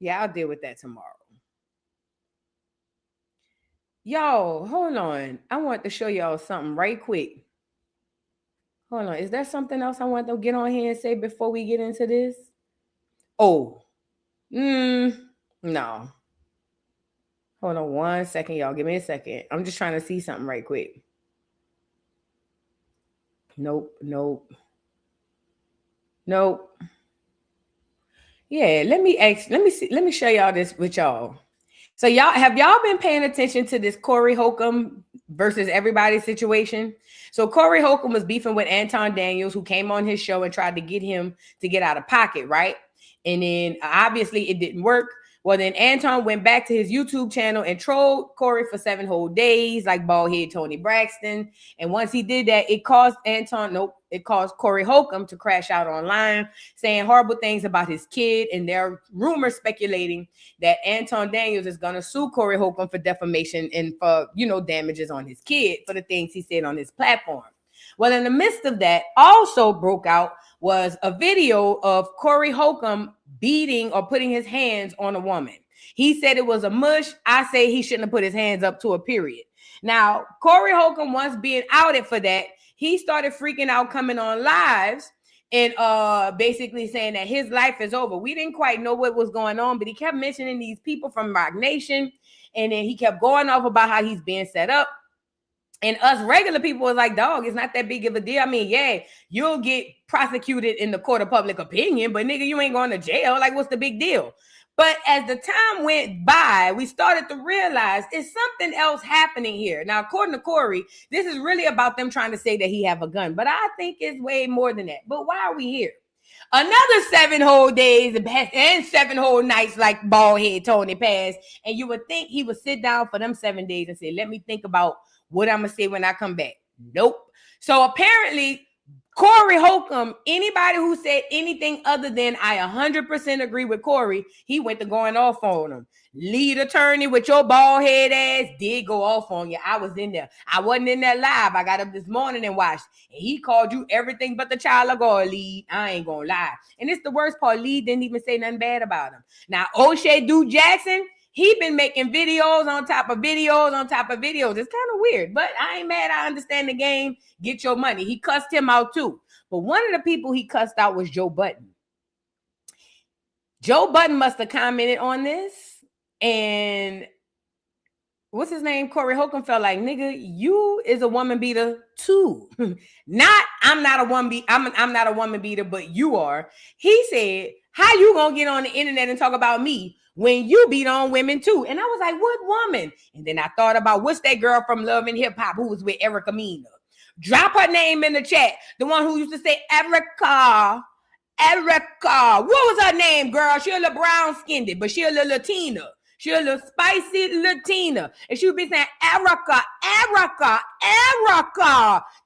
Yeah, I'll deal with that tomorrow. Yo, hold on. I want to show y'all something right quick. Hold on. Is there something else I want to get on here and say before we get into this? Oh, no. Hold on 1 second, y'all. Give me a second. I'm just trying to see something right quick. Nope. Yeah, let me show y'all this with y'all. So have y'all been paying attention to this Corey Holcomb versus everybody situation? So Corey Holcomb was beefing with Anton Daniels, who came on his show and tried to get him to get out of pocket, right? And then obviously it didn't work. Well, then Anton went back to his YouTube channel and trolled Corey for 7 whole days, like baldhead Tony Braxton. And once he did that, it caused Corey Holcomb to crash out online, saying horrible things about his kid. And there are rumors speculating that Anton Daniels is going to sue Corey Holcomb for defamation and for, damages on his kid for the things he said on his platform. Well, in the midst of that, also broke out was a video of Corey Holcomb beating or putting his hands on a woman. He said it was a mush. I say he shouldn't have put his hands up to a period. Now, Corey Holcomb, once being outed for that, he started freaking out, coming on lives and basically saying that his life is over. We didn't quite know what was going on, but he kept mentioning these people from Rock Nation, and then he kept going off about how he's being set up. And us regular people was like, dog, it's not that big of a deal. I mean, yeah, you'll get prosecuted in the court of public opinion, but nigga, you ain't going to jail. Like, what's the big deal? But as the time went by, we started to realize it's something else happening here. Now, according to Corey, this is really about them trying to say that he have a gun. But I think it's way more than that. But why are we here? Another 7 whole days and 7 whole nights like baldhead Tony passed. And you would think he would sit down for them 7 days and say, let me think about what I'm going to say when I come back. Nope. So apparently, Corey Holcomb, anybody who said anything other than I 100% agree with Corey, he went to going off on him. Lead attorney with your bald head ass did go off on you. I was in there. I wasn't in there live. I got up this morning and watched. And he called you everything but the child of God, Lead. I ain't going to lie. And it's the worst part. Lead didn't even say nothing bad about him. Now, O'Shea Duke Jackson, he been making videos on top of videos on top of videos. It's kind of weird, but I ain't mad. I understand the game. Get your money. He cussed him out too. But one of the people he cussed out was Joe Budden. Joe Budden must have commented on this. And what's his name? Corey Holcomb felt like, nigga, you is a woman beater too. I'm not a woman beater, but you are. He said, how you gonna get on the internet and talk about me when you beat on women too? And I was like, what woman? And then I thought about what's that girl from Love and Hip Hop who was with Erica Mena? Drop her name in the chat. The one who used to say Erica. What was her name, girl? She a little brown skinned, but she a little Latina. She a little spicy Latina. And she would be saying, Erica.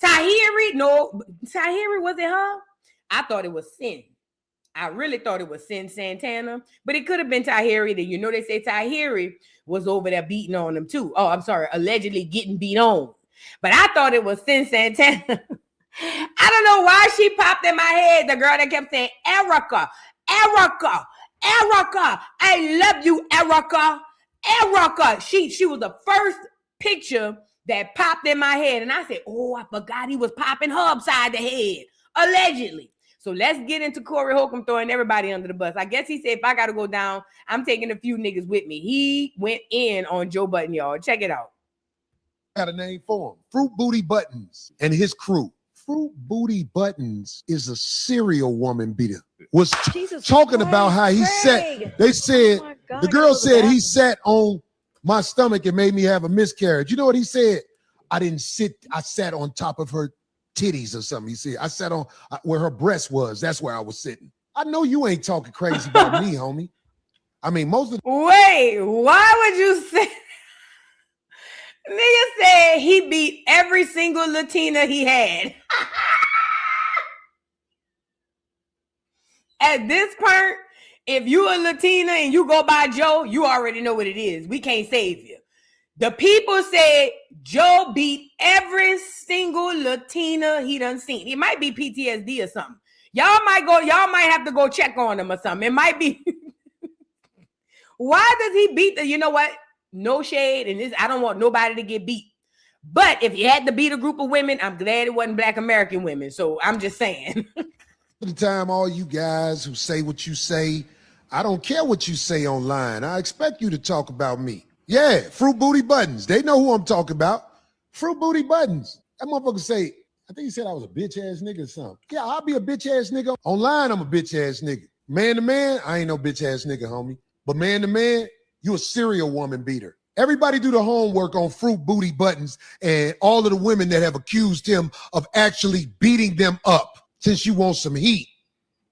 Tahiri. No, Tahiri, was it her? I thought it was Sin. I really thought it was Sin Santana, but it could have been Tahiri. They say Tahiri was over there beating on them too. Oh, I'm sorry, allegedly getting beat on. But I thought it was Sin Santana. I don't know why she popped in my head. The girl that kept saying, Erica. I love you, Erica. She was the first picture that popped in my head. And I said, oh, I forgot he was popping her upside the head, allegedly. So let's get into Corey Holcomb throwing everybody under the bus. I guess he said, if I got to go down, I'm taking a few niggas with me. He went in on Joe Budden, y'all. Check it out. Got a name for him. Fruit Booty Buttons and his crew. Fruit Booty Buttons is a serial woman beater. Was talking about how he sat. They said, the girl said he sat on my stomach and made me have a miscarriage. You know what he said? I didn't sit. I sat on top of her titties or something. He said, I sat on where her breast was. That's where I was sitting. I know you ain't talking crazy about me, homie. I mean, most of the— Wait, why would you say? Nigga said he beat every single Latina he had. At this point, if you a Latina and you go by Joe, you already know what it is. We can't save you. The people said Joe beat every single Latina he done seen. It might be PTSD or something. Y'all might have to go check on him or something. It might be Why does he beat the, you know what? No shade, and this, I don't want nobody to get beat. But if you had to beat a group of women, I'm glad it wasn't Black American women. So I'm just saying. The time, all you guys who say what you say, I don't care what you say online. I expect you to talk about me. Yeah, Fruit Booty Buttons. They know who I'm talking about. Fruit Booty Buttons. That motherfucker say, I think he said I was a bitch ass nigga or something. Yeah, I'll be a bitch ass nigga. Online, I'm a bitch ass nigga. Man to man, I ain't no bitch ass nigga, homie. But man to man, you a serial woman beater. Everybody do the homework on Fruit Booty Buttons and all of the women that have accused him of actually beating them up. Since you want some heat,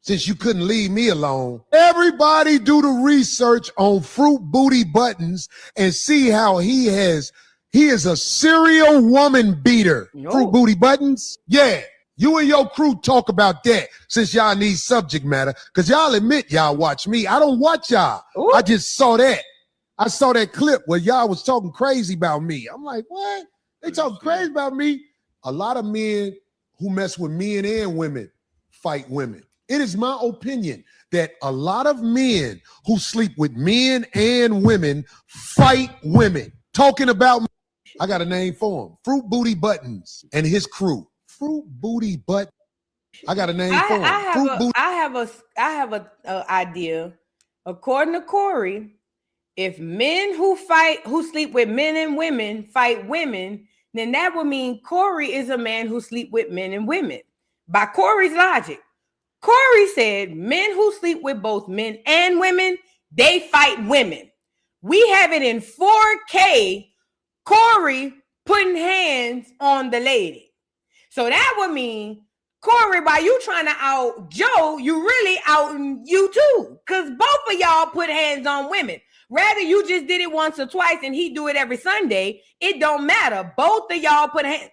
since you couldn't leave me alone. Everybody do the research on Fruit Booty Buttons and see how he is a serial woman beater. No. Fruit Booty Buttons? Yeah. You and your crew talk about that since y'all need subject matter, because y'all admit y'all watch me. I don't watch y'all. Ooh. I just saw that. I saw that clip where y'all was talking crazy about me. I'm like, what? They talking crazy about me? A lot of men who mess with men and women fight women. It is my opinion that a lot of men who sleep with men and women fight women. Talking about, I got a name for him. Fruit Booty Buttons and his crew. Fruit Booty Butt. I got a name for him. I have a idea. According to Corey, if men who sleep with men and women fight women, then that would mean Corey is a man who sleep with men and women. By Corey's logic, Corey said men who sleep with both men and women, they fight women. We have it in 4K, Corey putting hands on the lady. So that would mean, Corey, by you trying to out Joe, you really outing you too. Because both of y'all put hands on women. Rather you just did it once or twice and he do it every Sunday. It don't matter. Both of y'all put hands.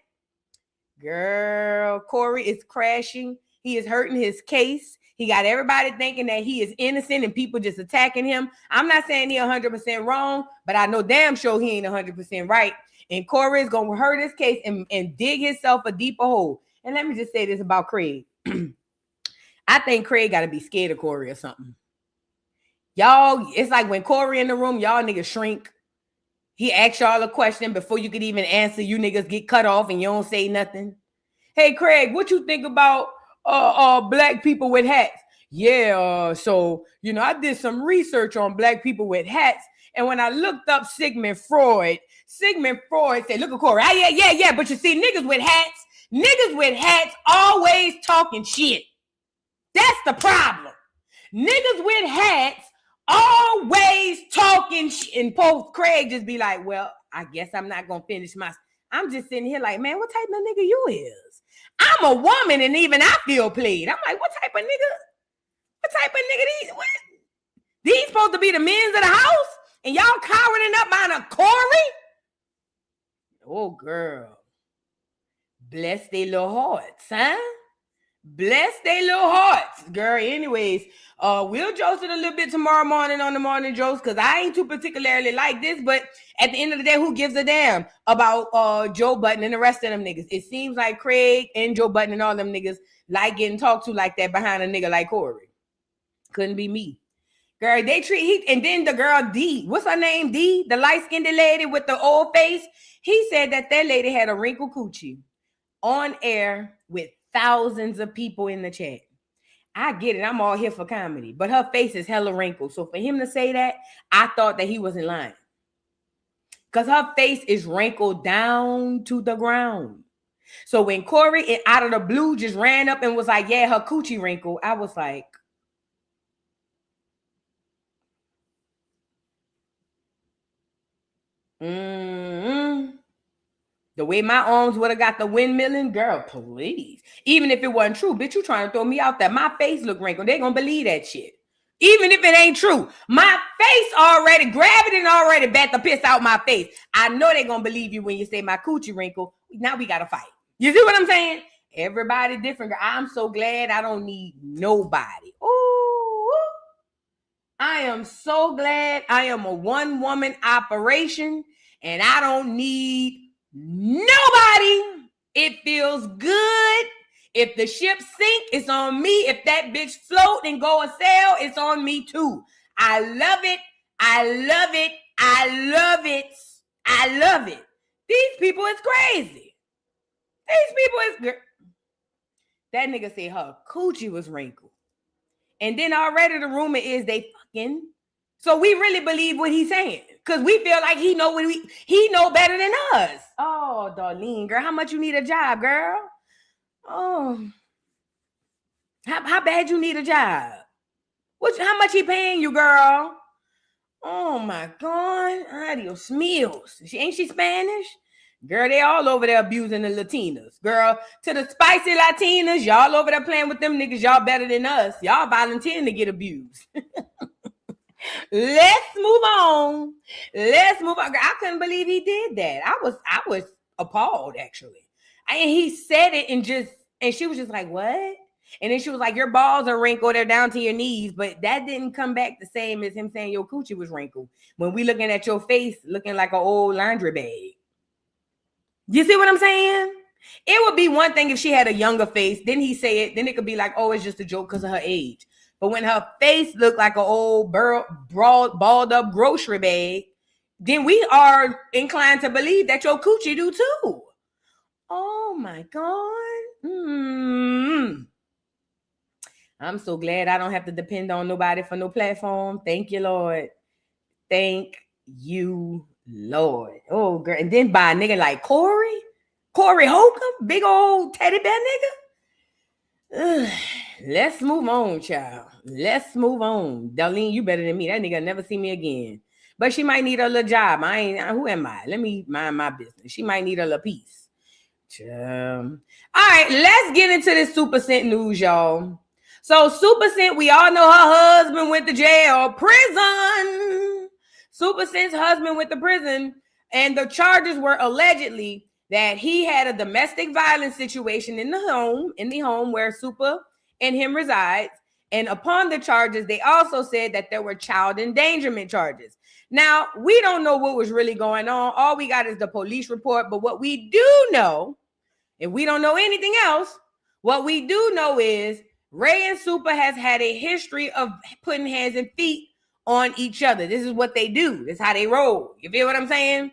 Girl, Corey is crashing. He is hurting his case. He got everybody thinking that he is innocent and people just attacking him. I'm not saying he 100% wrong, but I know damn sure he ain't 100% right. And Corey is going to hurt his case and dig himself a deeper hole. And let me just say this about Craig. I think Craig got to be scared of Corey or something. Y'all, it's like when Corey in the room, y'all niggas shrink. He asks y'all a question before you could even answer. You niggas get cut off and you don't say nothing. Hey, Craig, what you think about black people with hats? Yeah, so, you know, I did some research on black people with hats. And when I looked up Sigmund Freud said, look at Corey. Yeah. But you see, niggas with hats always talking shit. That's the problem. Niggas with hats always talking shit. And post Craig just be like, well, I guess I'm not going to finish my... I'm just sitting here like, man, what type of nigga you is? I'm a woman and even I feel played. I'm like, what type of nigga? These? What? These supposed to be the men of the house? And y'all cowering up behind a Corey? Oh, girl. Bless their little hearts, huh? Bless their little hearts, girl. Anyways, we'll joke it a little bit tomorrow morning on the morning jokes because I ain't too particularly like this, but at the end of the day, who gives a damn about Joe Budden and the rest of them niggas? It seems like Craig and Joe Budden and all them niggas like getting talked to like that behind a nigga like Corey. Couldn't be me. Girl, and then the girl D, what's her name? D, the light-skinned lady with the old face. He said that lady had a wrinkled coochie on air with thousands of people in the chat. I get it. I'm all here for comedy, but her face is hella wrinkled. So for him to say that, I thought that he wasn't lying. Because her face is wrinkled down to the ground. So when Corey out of the blue just ran up and was like, yeah, her coochie wrinkled, I was like, the way my arms would have got the windmilling, girl, please. Even if it wasn't true, bitch, you trying to throw me out there. My face look wrinkled. They gonna believe that shit. Even if it ain't true. My face already, gravity already bat the piss out my face. I know they gonna believe you when you say my coochie wrinkle. Now we gotta fight. You see what I'm saying? Everybody different. Girl. I'm so glad I don't need nobody. Ooh. I am so glad I am a one-woman operation and I don't need nobody. It feels good. If the ship sink, it's on me. If that bitch float and go a sail, it's on me too. I love it. I love it. I love it. I love it. These people is crazy. These people is... That nigga said her coochie was wrinkled. And then already the rumor is they fucking. So we really believe what he's saying. Because we feel like he know better than us. Oh, Darlene, girl, how much you need a job, girl? Oh. How bad you need a job? How much he paying you, girl? Oh my God. Adios meals. Ain't she Spanish? Girl, they all over there abusing the Latinas. Girl, to the spicy Latinas, y'all over there playing with them niggas, y'all better than us. Y'all volunteering to get abused. Let's move on. Let's move on. Girl, I couldn't believe he did that. I was appalled, actually. And he said it and she was just like, what? And then she was like, your balls are wrinkled, they're down to your knees. But that didn't come back the same as him saying your coochie was wrinkled. When we looking at your face, looking like an old laundry bag. You see what I'm saying? It would be one thing if she had a younger face. Then he say it. Then it could be like, oh, it's just a joke because of her age. But when her face looked like an old balled up grocery bag, then we are inclined to believe that your coochie do too. Oh my God. I'm so glad I don't have to depend on nobody for no platform. Thank you, Lord. Thank you, Lord. Oh, girl. And then by a nigga like Corey Holcomb, big old teddy bear nigga. Ugh. Let's move on, child. Let's move on. Darlene, you better than me. That nigga never see me again. But she might need a little job. Who am I? Let me mind my business. She might need a little piece. All right, let's get into this Supa Cent news, y'all. So Supa Cent, we all know her husband went to jail, prison. Supa Cent's husband went to prison, and the charges were allegedly that he had a domestic violence situation in the home where Supa and him resides. And upon the charges, they also said that there were child endangerment charges. Now, we don't know what was really going on. All we got is the police report. But what we do know, and we don't know anything else, what we do know is Ray and Supa has had a history of putting hands and feet on each other. This is what they do. This is how they roll. You feel what I'm saying?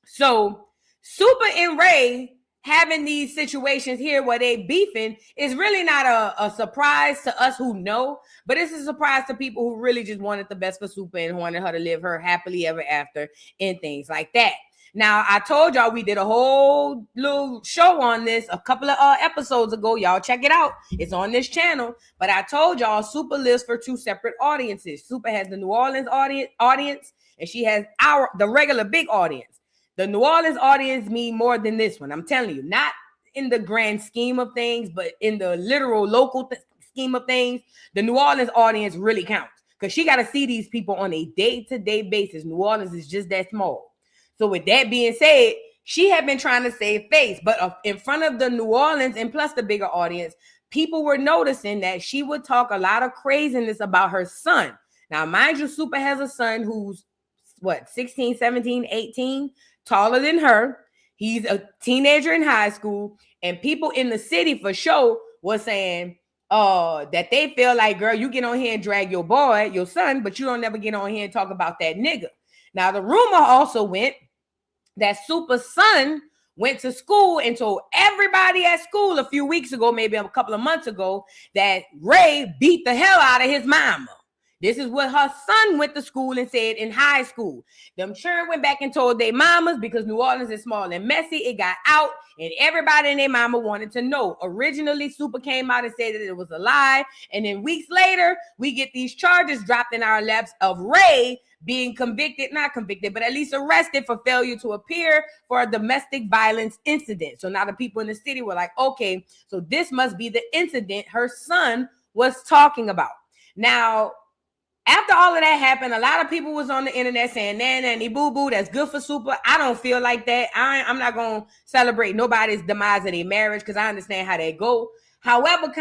So Supa and Ray having these situations here where they beefing is really not a surprise to us who know, but it's a surprise to people who really just wanted the best for Supa and wanted her to live her happily ever after and things like that. Now, I told y'all we did a whole little show on this a couple of episodes ago. Y'all check it out. It's on this channel. But I told y'all Supa lives for two separate audiences. Supa has the New Orleans audience, and she has the regular big audience. The New Orleans audience mean more than this one. I'm telling you, not in the grand scheme of things, but in the literal local scheme of things, the New Orleans audience really counts because she got to see these people on a day-to-day basis. New Orleans is just that small. So with that being said, she had been trying to save face, but in front of the New Orleans and plus the bigger audience, people were noticing that she would talk a lot of craziness about her son. Now, mind you, Supa has a son who's 16, 17, 18, taller than her. He's a teenager in high school, and people in the city for sure was saying that they feel like, girl, you get on here and drag your son, but you don't never get on here and talk about that nigga. Now, the rumor also went that Supa's son went to school and told everybody at school a few weeks ago, maybe a couple of months ago, that Ray beat the hell out of his mama. This is what her son went to school and said in high school. Them children went back and told their mamas because New Orleans is small and messy. It got out and everybody and their mama wanted to know. Originally, Supa came out and said that it was a lie. And then weeks later, we get these charges dropped in our laps of Ray being not convicted, but at least arrested for failure to appear for a domestic violence incident. So now the people in the city were like, okay, so this must be the incident her son was talking about. Now, after all of that happened, a lot of people was on the internet saying, nanny boo-boo, that's good for Supa. I don't feel like that. I'm not going to celebrate nobody's demise of their marriage because I understand how they go. However,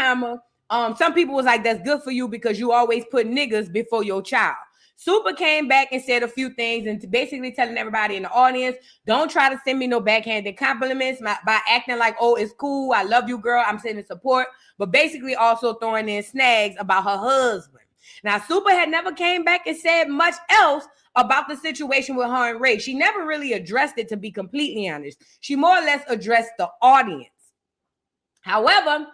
some people was like, that's good for you because you always put niggas before your child. Supa came back and said a few things and basically telling everybody in the audience, don't try to send me no backhanded compliments by acting like, oh, it's cool. I love you, girl. I'm sending support. But basically also throwing in snags about her husband. Now, Supa had never came back and said much else about the situation with her and Ray. She never really addressed it, to be completely honest. She more or less addressed the audience. However,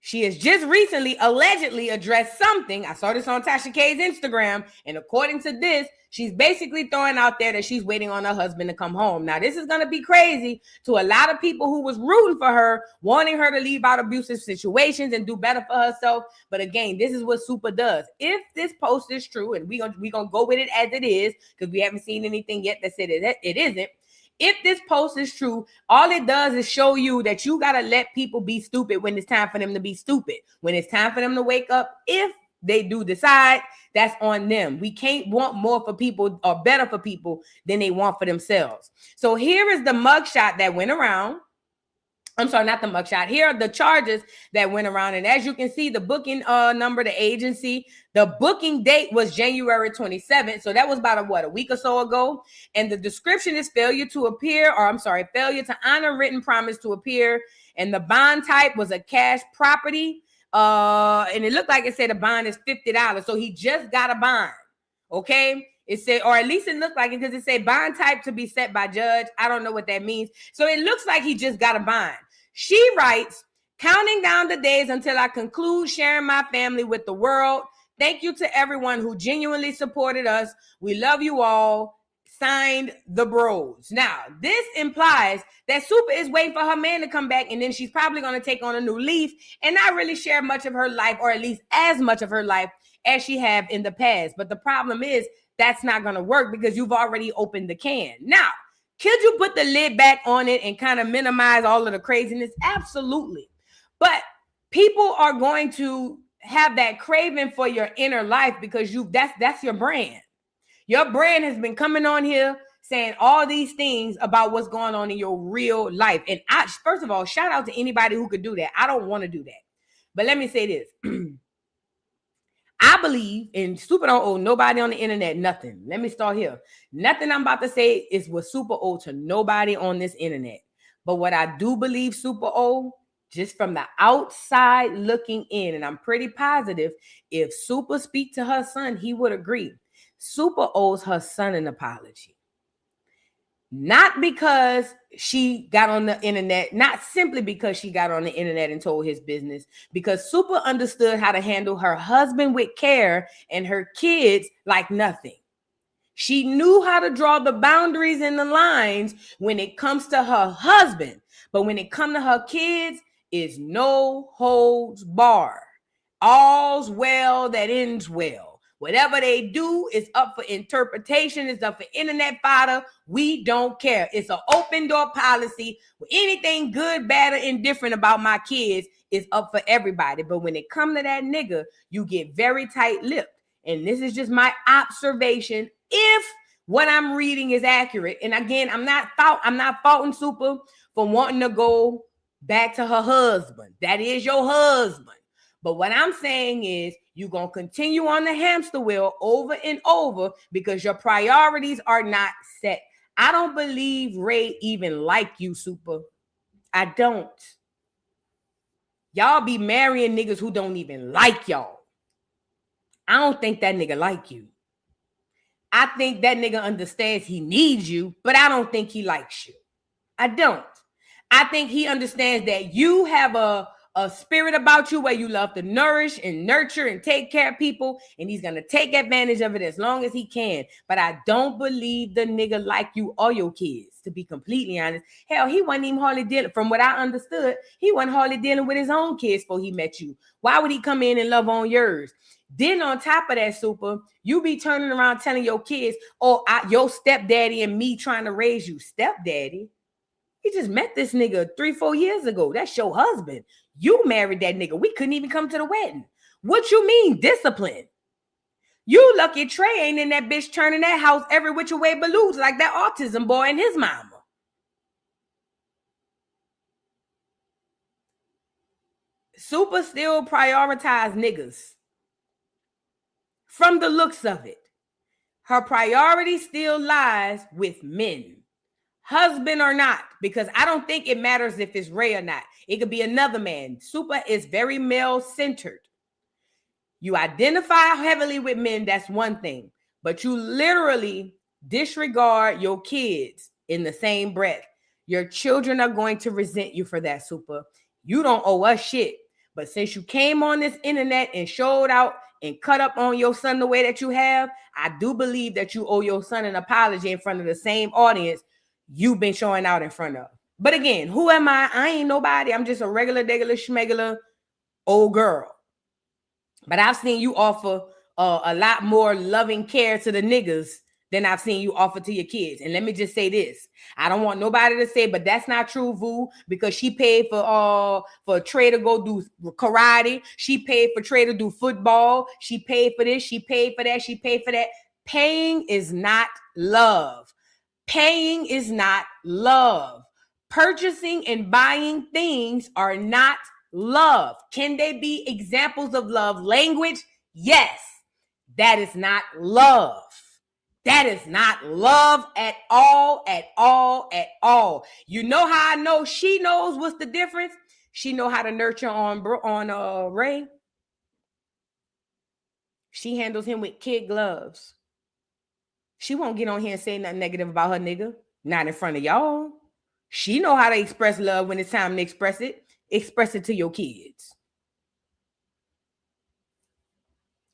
she has just recently allegedly addressed something. I saw this on Tasha K's Instagram, and according to this, she's basically throwing out there that she's waiting on her husband to come home. Now, this is going to be crazy to a lot of people who was rooting for her, wanting her to leave out abusive situations and do better for herself. But again, this is what Supa does. If this post is true, and we're gonna go with it as it is, because we haven't seen anything yet that said it isn't. If this post is true, all it does is show you that you got to let people be stupid when it's time for them to be stupid. When it's time for them to wake up, if they do decide, that's on them. We can't want more for people or better for people than they want for themselves. So here is the mugshot that went around. I'm sorry, not the mugshot. Here are the charges that went around. And as you can see, the booking number, the agency, the booking date was January 27th. So that was about a week or so ago. And the description is failure to honor written promise to appear. And the bond type was a cash property. And it looked like it said a bond is $50. So he just got a bond. Okay. It said, or at least it looked like it, because it said bond type to be set by judge. I don't know what that means. So it looks like he just got a bond. She writes, counting down the days until I conclude sharing my family with the world. Thank you to everyone who genuinely supported us. We love you all. Signed, the bros. Now, this implies that Supa is waiting for her man to come back, and then she's probably going to take on a new leaf and not really share much of her life, or at least as much of her life as she have in the past. But the problem is, that's not going to work because you've already opened the can. Now, could you put the lid back on it and kind of minimize all of the craziness? Absolutely. But people are going to have that craving for your inner life because that's your brand. Your brand has been coming on here saying all these things about what's going on in your real life. And first of all, shout out to anybody who could do that. I don't want to do that. But let me say this. I believe, and Supa don't owe nobody on the internet nothing. Let me start here. Nothing I'm about to say is what Supa owe to nobody on this internet. But what I do believe Supa owe, just from the outside looking in, and I'm pretty positive, if Supa speak to her son, he would agree. Supa owes her son an apology. Not because she got on the internet, not simply because she got on the internet and told his business, because Supa understood how to handle her husband with care and her kids like nothing. She knew how to draw the boundaries and the lines when it comes to her husband, but when it comes to her kids, it's no holds barred. All's well that ends well. Whatever they do is up for interpretation. It's up for internet fodder. We don't care. It's an open door policy. Anything good, bad, or indifferent about my kids is up for everybody. But when it comes to that nigga, you get very tight-lipped. And this is just my observation. If what I'm reading is accurate, and again, I'm not faulting Supa for wanting to go back to her husband. That is your husband. But what I'm saying is you're going to continue on the hamster wheel over and over because your priorities are not set. I don't believe Ray even like you, Supa. I don't. Y'all be marrying niggas who don't even like y'all. I don't think that nigga like you. I think that nigga understands he needs you, but I don't think he likes you. I don't. I think he understands that you have a spirit about you where you love to nourish and nurture and take care of people, and he's going to take advantage of it as long as he can. But I don't believe the nigga like you or your kids, to be completely honest. Hell, he wasn't even hardly dealing, from what I understood, he wasn't hardly dealing with his own kids before he met you. Why would he come in and love on yours? Then on top of that, Supa, you be turning around telling your kids, your stepdaddy and me trying to raise you. Stepdaddy? You just met this nigga 3-4 years ago. That's your husband. You married that nigga. We couldn't even come to the wedding. What you mean discipline? You lucky Trey ain't in that bitch turning that house every which way but loose like that autism boy and his mama. Supa still prioritize niggas. From the looks of it, her priority still lies with men. Husband or not, because I don't think it matters if it's Ray or not. It could be another man. Supa is very male-centered. You identify heavily with men, that's one thing. But you literally disregard your kids in the same breath. Your children are going to resent you for that, Supa. You don't owe us shit. But since you came on this internet and showed out and cut up on your son the way that you have, I do believe that you owe your son an apology in front of the same audience you've been showing out in front of. But again, who am I? I ain't nobody. I'm just a regular, schmegular old girl. But I've seen you offer a lot more loving care to the niggas than I've seen you offer to your kids. And let me just say this. I don't want nobody to say, but that's not true, Vu, because she paid for Trey to go do karate. She paid for Trey to do football. She paid for this. She paid for that. She paid for that. Paying is not love. Paying is not love. Purchasing and buying things are not love. Can they be examples of love language? Yes. That is not love. That is not love at all, at all, at all. You know how I know she knows what's the difference? She know how to nurture on Ray. She handles him with kid gloves. She won't get on here and say nothing negative about her nigga. Not in front of y'all. She know how to express love when it's time to express it. Express it to your kids.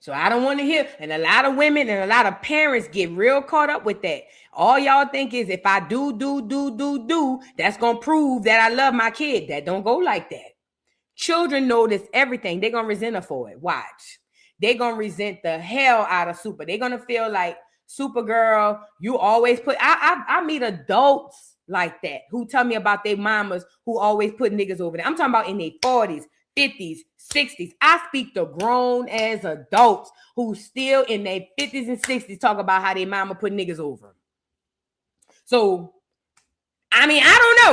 So I don't want to hear, and a lot of women and a lot of parents get real caught up with that. All y'all think is if I do, that's going to prove that I love my kid. That don't go like that. Children notice everything. They're going to resent her for it. Watch. They're going to resent the hell out of Supa. They're going to feel like, Supa girl, you always put, I meet adults like that who tell me about their mamas who always put niggas over there. I'm talking about in their 40s, 50s, 60s. I speak to grown as adults who still in their 50s and 60s talk about how their mama put niggas over. So, I mean, I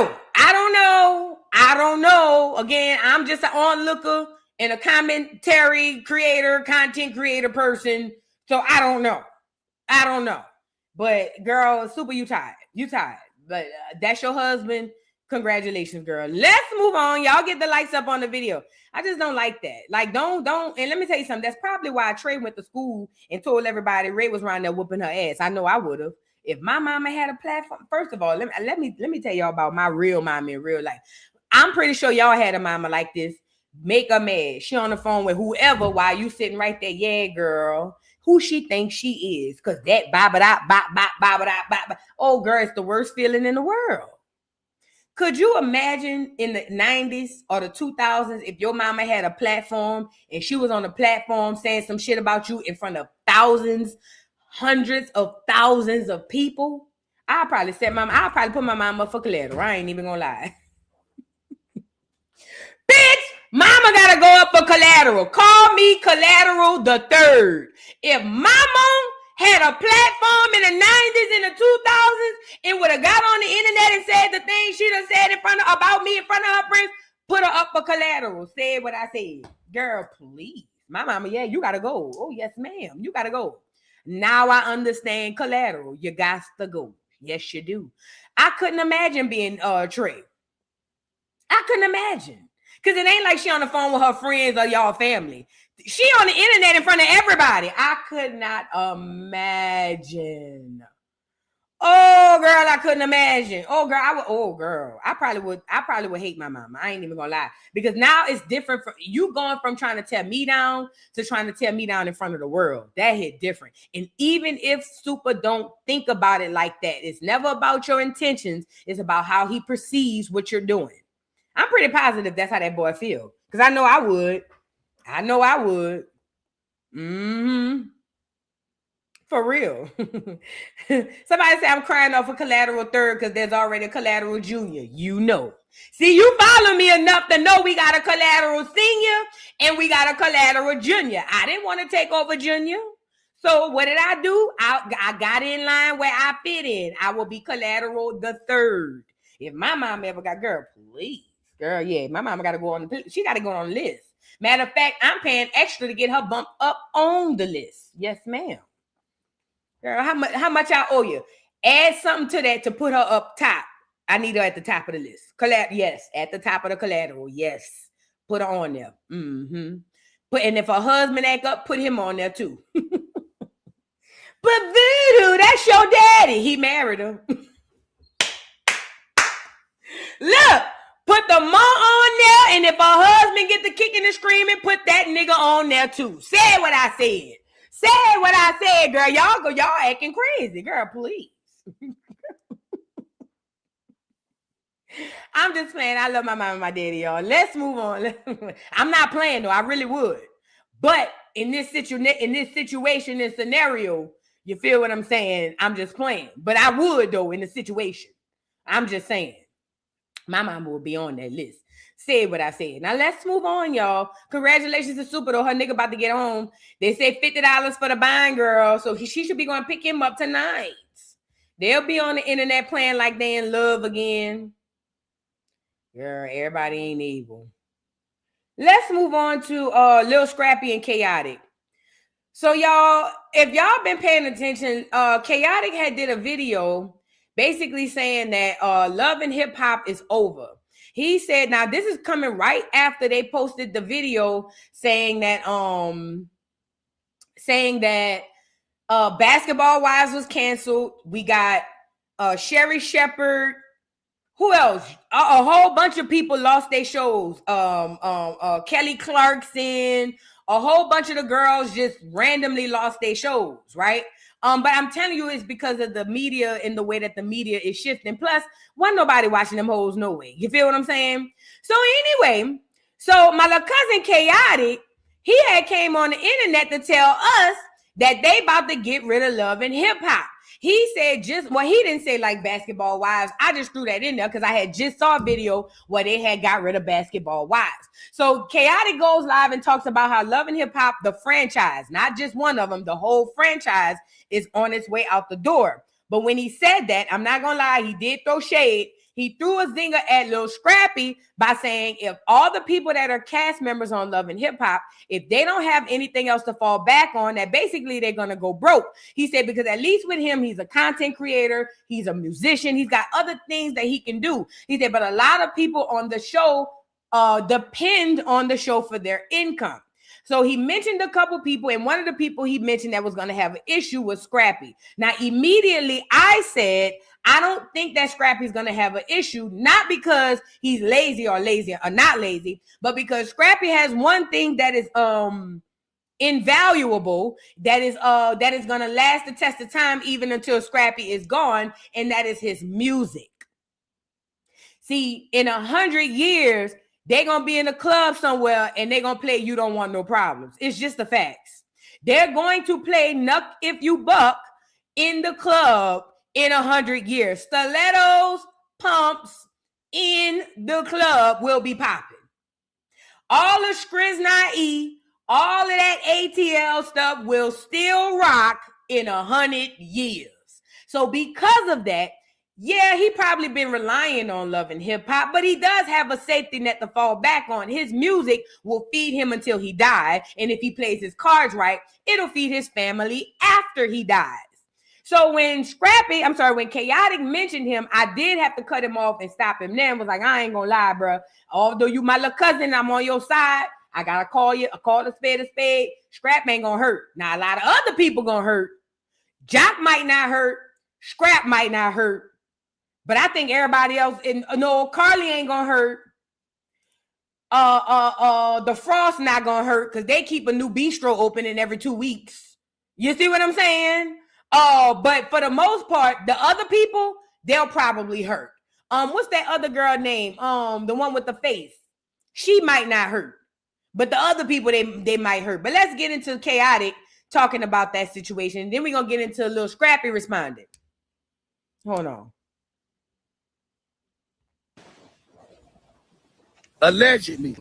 don't know. Again, I'm just an onlooker and a commentary creator, content creator person. So I don't know. But girl, Supa, you tired. But that's your husband. Congratulations, girl. Let's move on. Y'all get the likes up on the video. I just don't like that. Like, don't. And let me tell you something. That's probably why Trey went to school and told everybody Ray was around there whooping her ass. I know I would have. If my mama had a platform, first of all, let me tell y'all about my real mama in real life. I'm pretty sure y'all had a mama like this. Make her mad. She on the phone with whoever while you sitting right there. Yeah, girl. Who she thinks she is. Because that bop. Oh, girl, it's the worst feeling in the world. Could you imagine in the 90s or the 2000s if your mama had a platform and she was on the platform saying some shit about you in front of thousands, hundreds of thousands of people? I'll probably put my mama up for collateral. I ain't even gonna lie. Bitch, mama gotta go up for collateral. Call me Collateral the Third. If mama had a platform in the 90s and the 2000s and would have got on the internet and said the things she done said about me in front of her friends, put her up for collateral. Said what I said. Girl, please. My mama, yeah, you gotta go. Oh, yes, ma'am. You gotta go. Now I understand collateral. You got to go. Yes, you do. I couldn't imagine being Trey. I couldn't imagine. Because it ain't like she on the phone with her friends or y'all family. She on the internet in front of everybody. I could not imagine. Oh, girl, I couldn't imagine. I probably would hate my mama. I ain't even gonna lie. Because now it's different. You going from trying to tear me down to trying to tear me down in front of the world. That hit different. And even if Supa don't think about it like that, it's never about your intentions. It's about how he perceives what you're doing. I'm pretty positive that's how that boy feel. Because I know I would. Mm-hmm. For real. Somebody say I'm crying off a Collateral Third because there's already a Collateral Junior. You know. See, you follow me enough to know we got a Collateral Senior and we got a Collateral Junior. I didn't want to take over Junior. So what did I do? I got in line where I fit in. I will be Collateral the Third. If my mom ever got, girl, please. Girl, yeah, my mama got to go on she got to go on the list. Matter of fact, I'm paying extra to get her bumped up on the list. Yes, ma'am. Girl, how much I owe you? Add something to that to put her up top. I need her at the top of the list. Yes, at the top of the collateral. Yes. Put her on there. Mm-hmm. And if her husband act up, put him on there too. But Voodoo, that's your daddy. He married her. Look, put the mom on there, and if her husband get the kicking and screaming, put that nigga on there too. Say what I said. Say what I said, girl. Y'all acting crazy, girl. Please. I'm just playing. I love my mom and my daddy, y'all. Let's move on. I'm not playing though. I really would, but in this situation, this scenario, you feel what I'm saying? I'm just playing, but I would though in the situation. I'm just saying. My mama will be on that list. Say what I said. Now let's move on, y'all. Congratulations to Supa though. Her nigga about to get home. They say $50 for the buying girl. So she should be going to pick him up tonight. They'll be on the internet playing like they in love again. Girl, everybody ain't evil. Let's move on to Lil Scrappy and Khaotic. So y'all, if y'all been paying attention, Khaotic had did a video basically saying that love and hip hop is over. He said, now this is coming right after they posted the video saying that Basketball Wives was canceled. We got Sherry Shepherd. Who else? A whole bunch of people lost their shows. Kelly Clarkson. A whole bunch of the girls just randomly lost their shows, right? But I'm telling you, it's because of the media and the way that the media is shifting. Plus, wasn't nobody watching them hoes no way. You feel what I'm saying? So anyway, so my little cousin Khaotic, he had came on the internet to tell us that they about to get rid of love and hip hop. He said he didn't say like Basketball Wives. I just threw that in there because I had just saw a video where they had got rid of Basketball Wives. So Khaotic goes live and talks about how Love and Hip Hop, the franchise, not just one of them, the whole franchise is on its way out the door. But when he said that, I'm not gonna lie, he did throw shade. He threw a zinger at Lil Scrappy by saying if all the people that are cast members on Love and Hip Hop, if they don't have anything else to fall back on, that basically they're going to go broke. He said because at least with him, he's a content creator, he's a musician, he's got other things that he can do. He said, but a lot of people on the show depend on the show for their income. So he mentioned a couple people, and one of the people he mentioned that was going to have an issue was Scrappy. Now, immediately I said, I don't think that Scrappy's going to have an issue, not because he's lazy or not lazy, but because Scrappy has one thing that is invaluable, that is going to last the test of time even until Scrappy is gone, and that is his music. See, in 100 years, they're going to be in a club somewhere and they're going to play You Don't Want No Problems. It's just the facts. They're going to play Knuck If You Buck in the club in 100 years. Stilettos, pumps in the club will be popping. All of Cryss, all of that ATL stuff will still rock in 100 years. So because of that, yeah, he probably been relying on Love and Hip Hop, but he does have a safety net to fall back on. His music will feed him until he dies. And if he plays his cards right, it'll feed his family after he dies. So when Khaotic mentioned him, I did have to cut him off and stop him there and was like, I ain't gonna lie, bro. Although you my little cousin, I'm on your side. I gotta call you. I call a spade a spade. Scrap ain't gonna hurt. Now, a lot of other people gonna hurt. Jock might not hurt. Scrap might not hurt. But I think everybody else, no, Carly ain't gonna hurt. The Frost not gonna hurt because they keep a new bistro opening every 2 weeks. You see what I'm saying? But for the most part, the other people, they'll probably hurt. What's that other girl name? The one with the face. She might not hurt. But the other people, they might hurt. But let's get into Khaotic talking about that situation. Then we're gonna get into a Lil Scrappy responding. Hold on. Allegedly.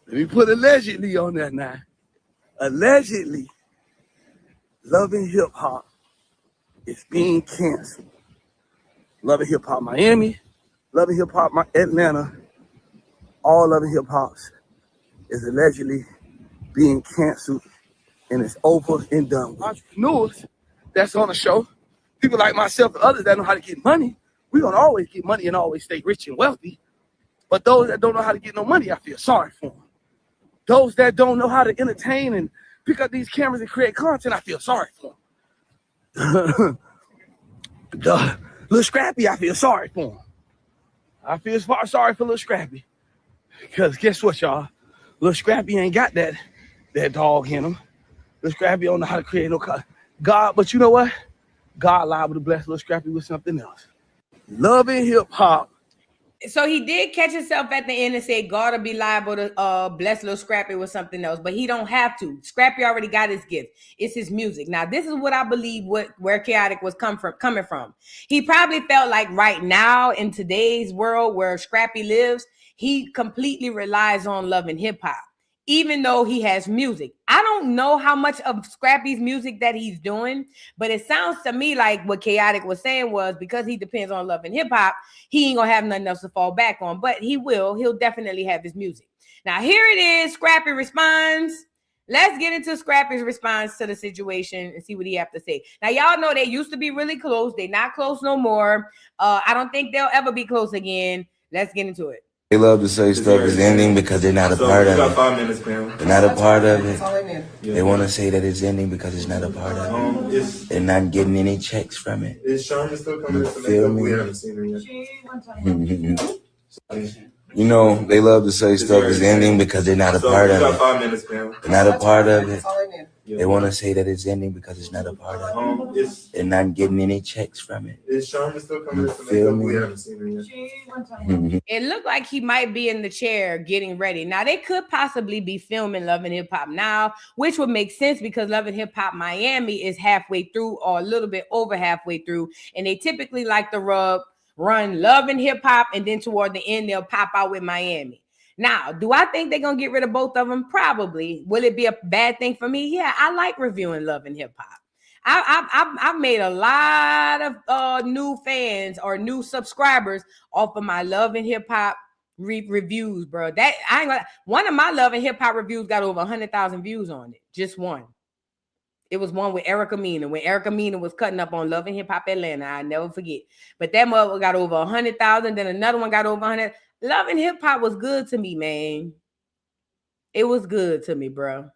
Let me put allegedly on that now. Allegedly, Love and Hip Hop is being canceled. Love and Hip Hop Miami, Love and Hip Hop Atlanta, all Love and Hip Hops is allegedly being canceled, and it's over and done with. Entrepreneurs that's on the show, people like myself and others that know how to get money, we're gonna always get money and always stay rich and wealthy. But those that don't know how to get no money, I feel sorry for them. those that don't know how to entertain and pick up these cameras and create content, I feel sorry for them. Lil Scrappy, I feel sorry for him. I feel sorry for Lil Scrappy. Because guess what, y'all? Lil Scrappy ain't got that dog in him. Lil Scrappy don't know how to create no God, but you know what? God liable to bless Lil Scrappy with something else. Loving hip hop. So he did catch himself at the end and say God will be liable to bless Lil Scrappy with something else, but he don't have to. Scrappy already got his gift. It's his music. Now, this is what I believe where Khaotic was coming from. He probably felt like right now in today's world where Scrappy lives, he completely relies on love and hip hop, even though he has music. I don't know how much of Scrappy's music that he's doing, but it sounds to me like what Khaotic was saying was because he depends on love and hip hop, he ain't gonna have nothing else to fall back on, but he'll definitely have his music. Now here it is, Scrappy responds. Let's get into Scrappy's response to the situation and see what he have to say. Now, y'all know they used to be really close. They're not close no more. I don't think they'll ever be close again. Let's get into it. They love to say stuff is ending because they're not a part of it. 5 minutes, man. They're not a part of it. They want to say that it's ending because it's not a part of it. They're not getting any checks from it. Is Sharma still coming to Feel make me? We haven't seen her yet. You know, they love to say stuff is ending because they're not a part of it. 5 minutes, man. They're not a part of it. They want to say that it's ending because it's not a part of it. They're not getting any checks from it. Is Sharma still coming to Feel make me? We haven't seen her yet. It looked like he might be in the chair getting ready. Now, they could possibly be filming Love and Hip Hop now, which would make sense because Love and Hip Hop Miami is halfway through or a little bit over halfway through. And they typically like to run Love and Hip Hop, and then toward the end, they'll pop out with Miami. Now, do I think they're going to get rid of both of them? Probably. Will it be a bad thing for me? Yeah, I like reviewing Love and Hip Hop. I've made a lot of new fans or new subscribers off of my Love and Hip Hop reviews, bro. One of my Love and Hip Hop reviews got over 100,000 views on it. Just one. It was one with Erica Mena when Erica Mena was cutting up on Love and Hip Hop Atlanta. I never forget. But that mother got over 100,000. Then another one got over 100. Love and Hip Hop was good to me, man. It was good to me, bro.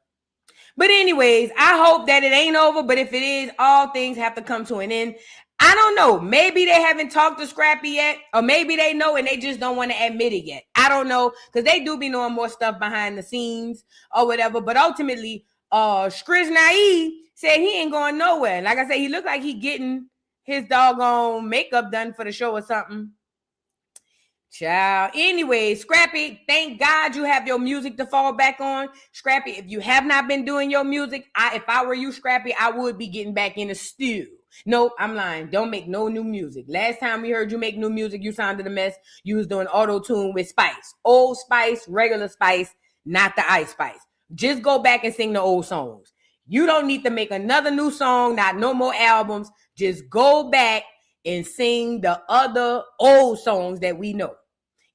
But anyways, I hope that it ain't over. But if it is, all things have to come to an end. I don't know. Maybe they haven't talked to Scrappy yet. Or maybe they know and they just don't want to admit it yet. I don't know. Because they do be knowing more stuff behind the scenes or whatever. But ultimately, Cryss said he ain't going nowhere. Like I said, he looked like he getting his doggone makeup done for the show or something. Child. Anyway, Scrappy, thank God you have your music to fall back on. Scrappy, if you have not been doing your music, if I were you, Scrappy, I would be getting back in the stew. Nope, I'm lying. Don't make no new music. Last time we heard you make new music, you sounded a mess. You was doing auto-tune with Spice. Old Spice, regular Spice, not the Ice Spice. Just go back and sing the old songs. You don't need to make another new song, not no more albums. Just go back and sing the other old songs that we know.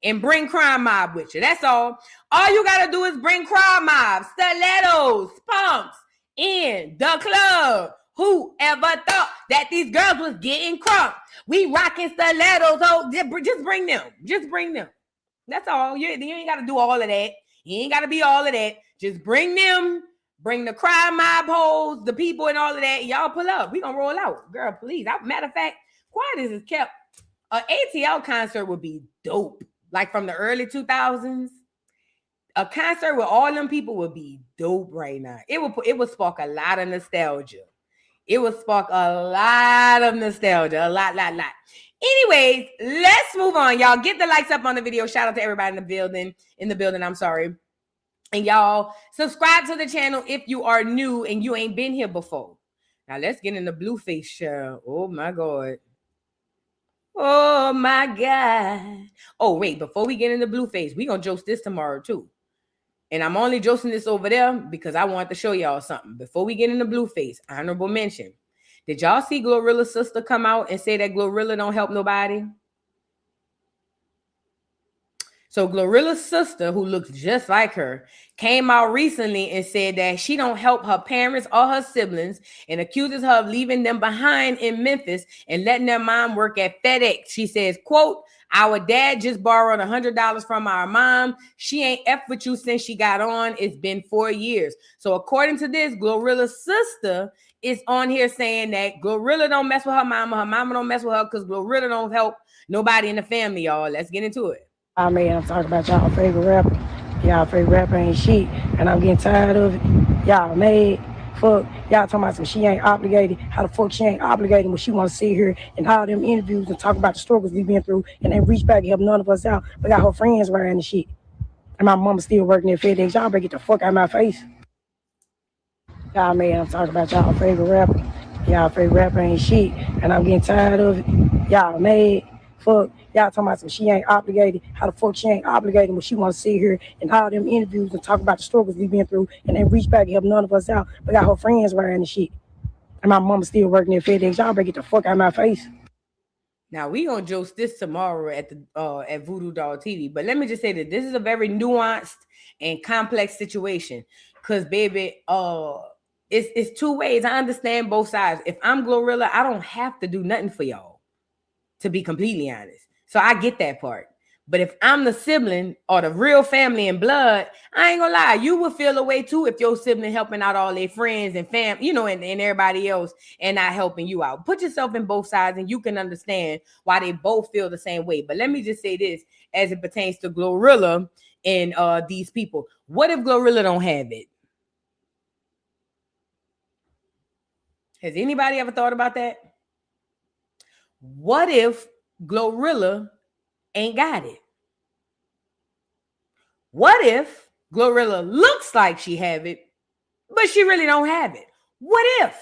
And bring Crime Mob with you. That's all. All you got to do is bring Crime Mob, stilettos, pumps in the club. Whoever thought that these girls was getting crunk? We rocking stilettos. Oh, just bring them. Just bring them. That's all. You ain't got to do all of that. You ain't got to be all of that. Just bring them. Bring the Crime Mob hoes, the people and all of that. Y'all pull up. We going to roll out. Girl, please. Matter of fact, quiet as is kept. An ATL concert would be dope. Like from the early 2000s, a concert with all them people would be dope right now. It would spark a lot of nostalgia. It would spark a lot of nostalgia. A lot. Anyways, let's move on. Y'all get the likes up on the video. Shout out to everybody in the building. I'm sorry. And y'all subscribe to the channel if you are new and you ain't been here before. Now let's get in the Blueface show. Oh my God. Oh my God. Oh, wait, before we get into Blueface, we gonna joke this tomorrow too. And I'm only joking this over there because I want to show y'all something. Before we get into Blueface, honorable mention. Did y'all see Glorilla's sister come out and say that Glorilla don't help nobody? So Glorilla's sister, who looks just like her, came out recently and said that she don't help her parents or her siblings and accuses her of leaving them behind in Memphis and letting their mom work at FedEx. She says, quote, our dad just borrowed $100 from our mom. She ain't F with you since she got on. It's been 4 years. So according to this, Glorilla's sister is on here saying that Glorilla don't mess with her mama don't mess with her because Glorilla don't help nobody in the family, y'all. Let's get into it. I mean, I'm talking about y'all favorite rapper. Y'all favorite rapper ain't shit, and I'm getting tired of it. Y'all mad. Fuck. Y'all talking about some she ain't obligated. How the fuck she ain't obligated when she want to sit here and all them interviews and talk about the struggles we been through and then reach back and help none of us out. But got her friends around and shit. And my mama still working at FedEx. Y'all better get the fuck out of my face. Y'all mad. I'm talking about y'all favorite rapper. Y'all favorite rapper ain't shit, and I'm getting tired of it. Y'all mad. Fuck. Y'all talking about some she ain't obligated. How the fuck she ain't obligated when she want to sit here and all them interviews and talk about the struggles we been through and then reach back and help none of us out. But got her friends around and shit. And my mama still working at FedEx. Y'all better get the fuck out of my face. Now we gonna joke this tomorrow at the at Voodoo Doll TV. But let me just say that this is a very nuanced and complex situation. Cause baby, it's two ways. I understand both sides. If I'm Glorilla, I don't have to do nothing for y'all, to be completely honest. So I get that part. But if I'm the sibling or the real family and blood, I ain't gonna lie, you would feel a way too if your sibling helping out all their friends and fam, you know, and everybody else and not helping you out. Put yourself in both sides and you can understand why they both feel the same way. But let me just say this as it pertains to Glorilla and these people. What if Glorilla don't have it? Has anybody ever thought about that? What if Glorilla ain't got it? What if Glorilla looks like she have it, but she really don't have it? What if?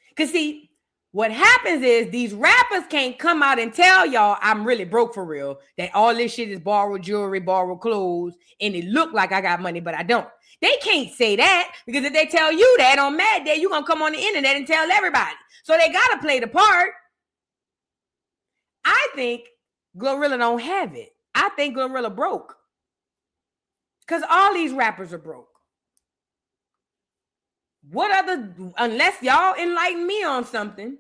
Because see, what happens is these rappers can't come out and tell y'all I'm really broke for real, that all this shit is borrowed jewelry, borrowed clothes, and it look like I got money, but I don't. They can't say that because if they tell you that on Mad Day, you're going to come on the internet and tell everybody. So they got to play the part. I think Glorilla don't have it. I think Glorilla broke. Because all these rappers are broke. What other, unless y'all enlighten me on something,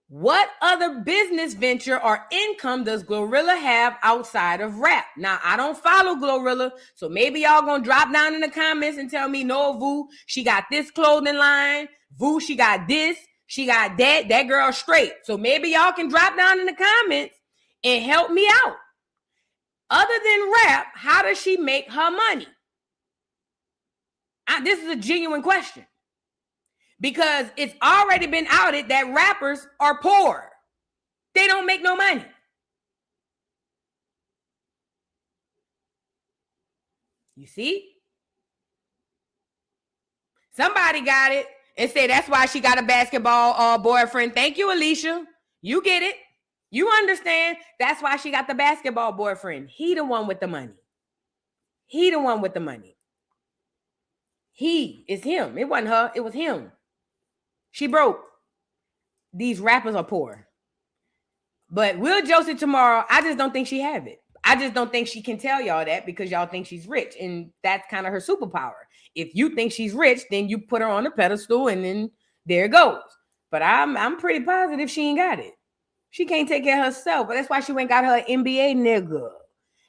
what other business venture or income does Glorilla have outside of rap? Now, I don't follow Glorilla, so maybe y'all gonna drop down in the comments and tell me, no, Vu, she got this clothing line. Vu, she got this. She got that. That girl straight. So maybe y'all can drop down in the comments and help me out. Other than rap, how does she make her money? This is a genuine question. Because it's already been outed that rappers are poor. They don't make no money. You see? Somebody got it and said that's why she got a basketball boyfriend. Thank you, Alicia. You get it. You understand. That's why she got the basketball boyfriend. He the one with the money. He the one with the money. He is him. It wasn't her. It was him. She broke. These rappers are poor. But Will Josie tomorrow, I just don't think she have it. I just don't think she can tell y'all that because y'all think she's rich. And that's kind of her superpower. If you think she's rich, then you put her on a pedestal and then there it goes. But I'm pretty positive she ain't got it. She can't take care of herself. But that's why she went got her NBA nigga.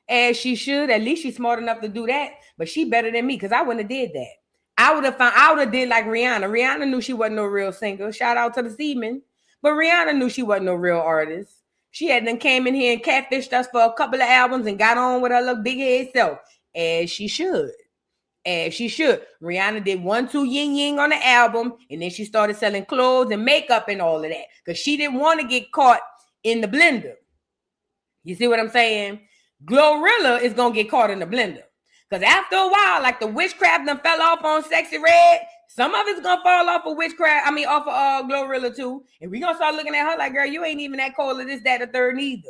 As she should. At least she's smart enough to do that. But she better than me because I wouldn't have did that. I would have did like Rihanna. Rihanna knew she wasn't no real singer. Shout out to the Seaman. But Rihanna knew she wasn't no real artist. She had then came in here and catfished us for a couple of albums and got on with her little big head self. As she should. As she should. Rihanna did 1, 2 Ying Ying on the album. And then she started selling clothes and makeup and all of that. Because she didn't want to get caught in the blender. You see what I'm saying? Glorilla is going to get caught in the blender. Because after a while, like the witchcraft done fell off on Sexy Red, some of it's going to fall off of witchcraft. Off of Glorilla too. And we going to start looking at her like, girl, you ain't even that cold of this, that, or third neither.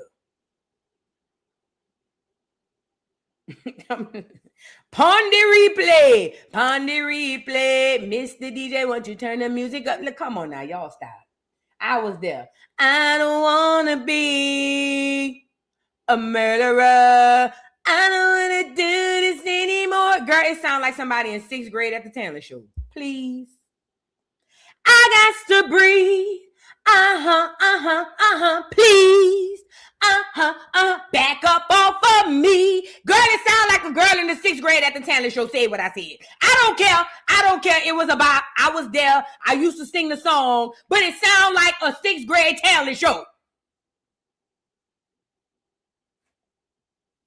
Pon the replay. Mr. DJ, won't you turn the music up? Look, come on now, y'all stop. I was there. I don't want to be a murderer. I don't want to do this anymore. Girl, it sounds like somebody in 6th grade at the talent show. Please. I got to breathe. Please. Back up off of me. Girl, it sounds like a girl in the 6th grade at the talent show said what I said. I don't care. It was about, I was there. I used to sing the song, but it sounds like a 6th grade talent show.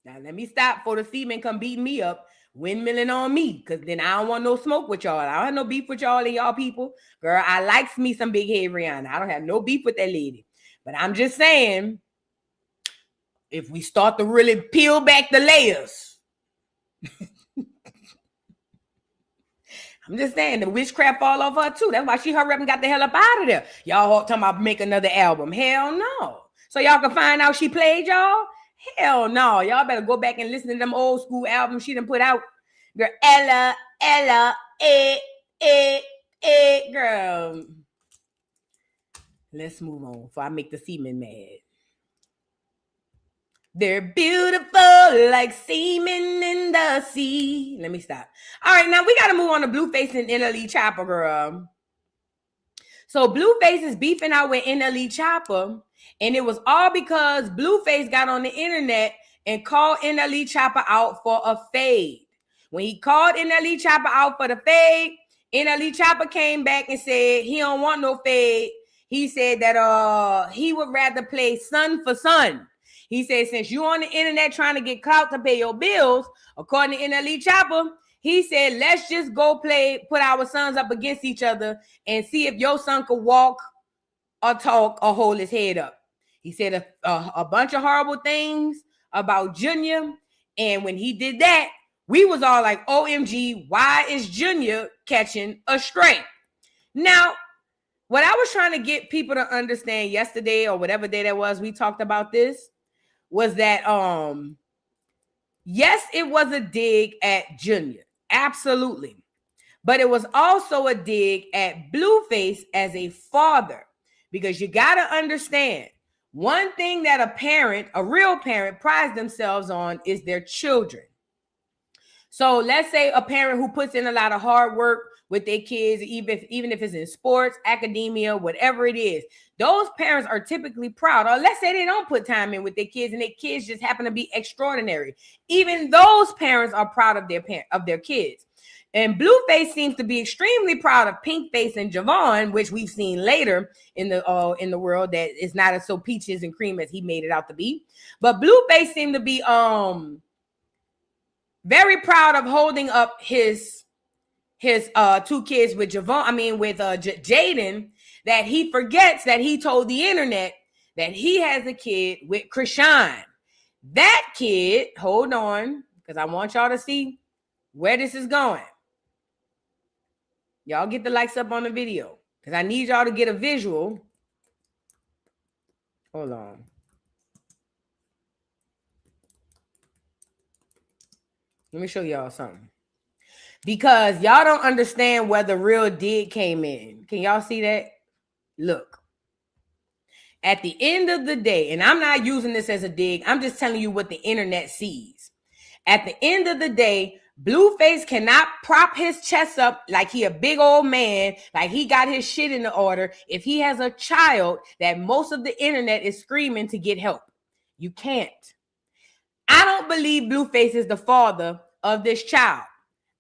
Now, let me stop before the seamen come beating me up, windmilling on me, because then I don't want no smoke with y'all. I don't have no beef with y'all and y'all people. Girl, I likes me some big head Rihanna. I don't have no beef with that lady. But I'm just saying, if we start to really peel back the layers, I'm just saying, the witchcraft fall off her too. That's why she hurry up and got the hell up out of there. Y'all talking about make another album. Hell no. So y'all can find out she played y'all? Hell no. Y'all better go back and listen to them old school albums she done put out. Girl, Ella, girl. Let's move on before I make the semen mad. They're beautiful like semen in the sea. Let me stop. All right, now we got to move on to Blueface and NLE Choppa, girl. So Blueface is beefing out with NLE Choppa, and it was all because Blueface got on the internet and called NLE Choppa out for a fade. When he called NLE Choppa out for the fade, NLE Choppa came back and said he don't want no fade. He said that he would rather play son for son. He said, since you on the internet trying to get clout to pay your bills, according to NLE Choppa, he said, let's just go put our sons up against each other and see if your son could walk or talk or hold his head up. He said a bunch of horrible things about Junior. And when he did that, we was all like, OMG, why is Junior catching a stray? Now, what I was trying to get people to understand yesterday or whatever day that was, we talked about this, was that, yes, it was a dig at Junior. Absolutely. But it was also a dig at Blueface as a father, because you got to understand, one thing that a real parent prides themselves on is their children. So let's say a parent who puts in a lot of hard work with their kids, even if it's in sports, academia, whatever it is, those parents are typically proud. Or let's say they don't put time in with their kids and their kids just happen to be extraordinary. Even those parents are proud of their kids. And Blueface seems to be extremely proud of Pinkface and Javon, which we've seen later in the world that is not as so peaches and cream as he made it out to be. But Blueface seemed to be very proud of holding up his 2 kids with Jaden, that he forgets that he told the internet that he has a kid with Chrisean. That kid, hold on, because I want y'all to see where this is going. Y'all get the likes up on the video, because I need y'all to get a visual. Hold on. Let me show y'all something. Because y'all don't understand where the real dig came in. Can y'all see that? Look. At the end of the day, and I'm not using this as a dig, I'm just telling you what the internet sees. At the end of the day, Blueface cannot prop his chest up like he a big old man, like he got his shit in the order, if he has a child that most of the internet is screaming to get help. You can't. I don't believe Blueface is the father of this child.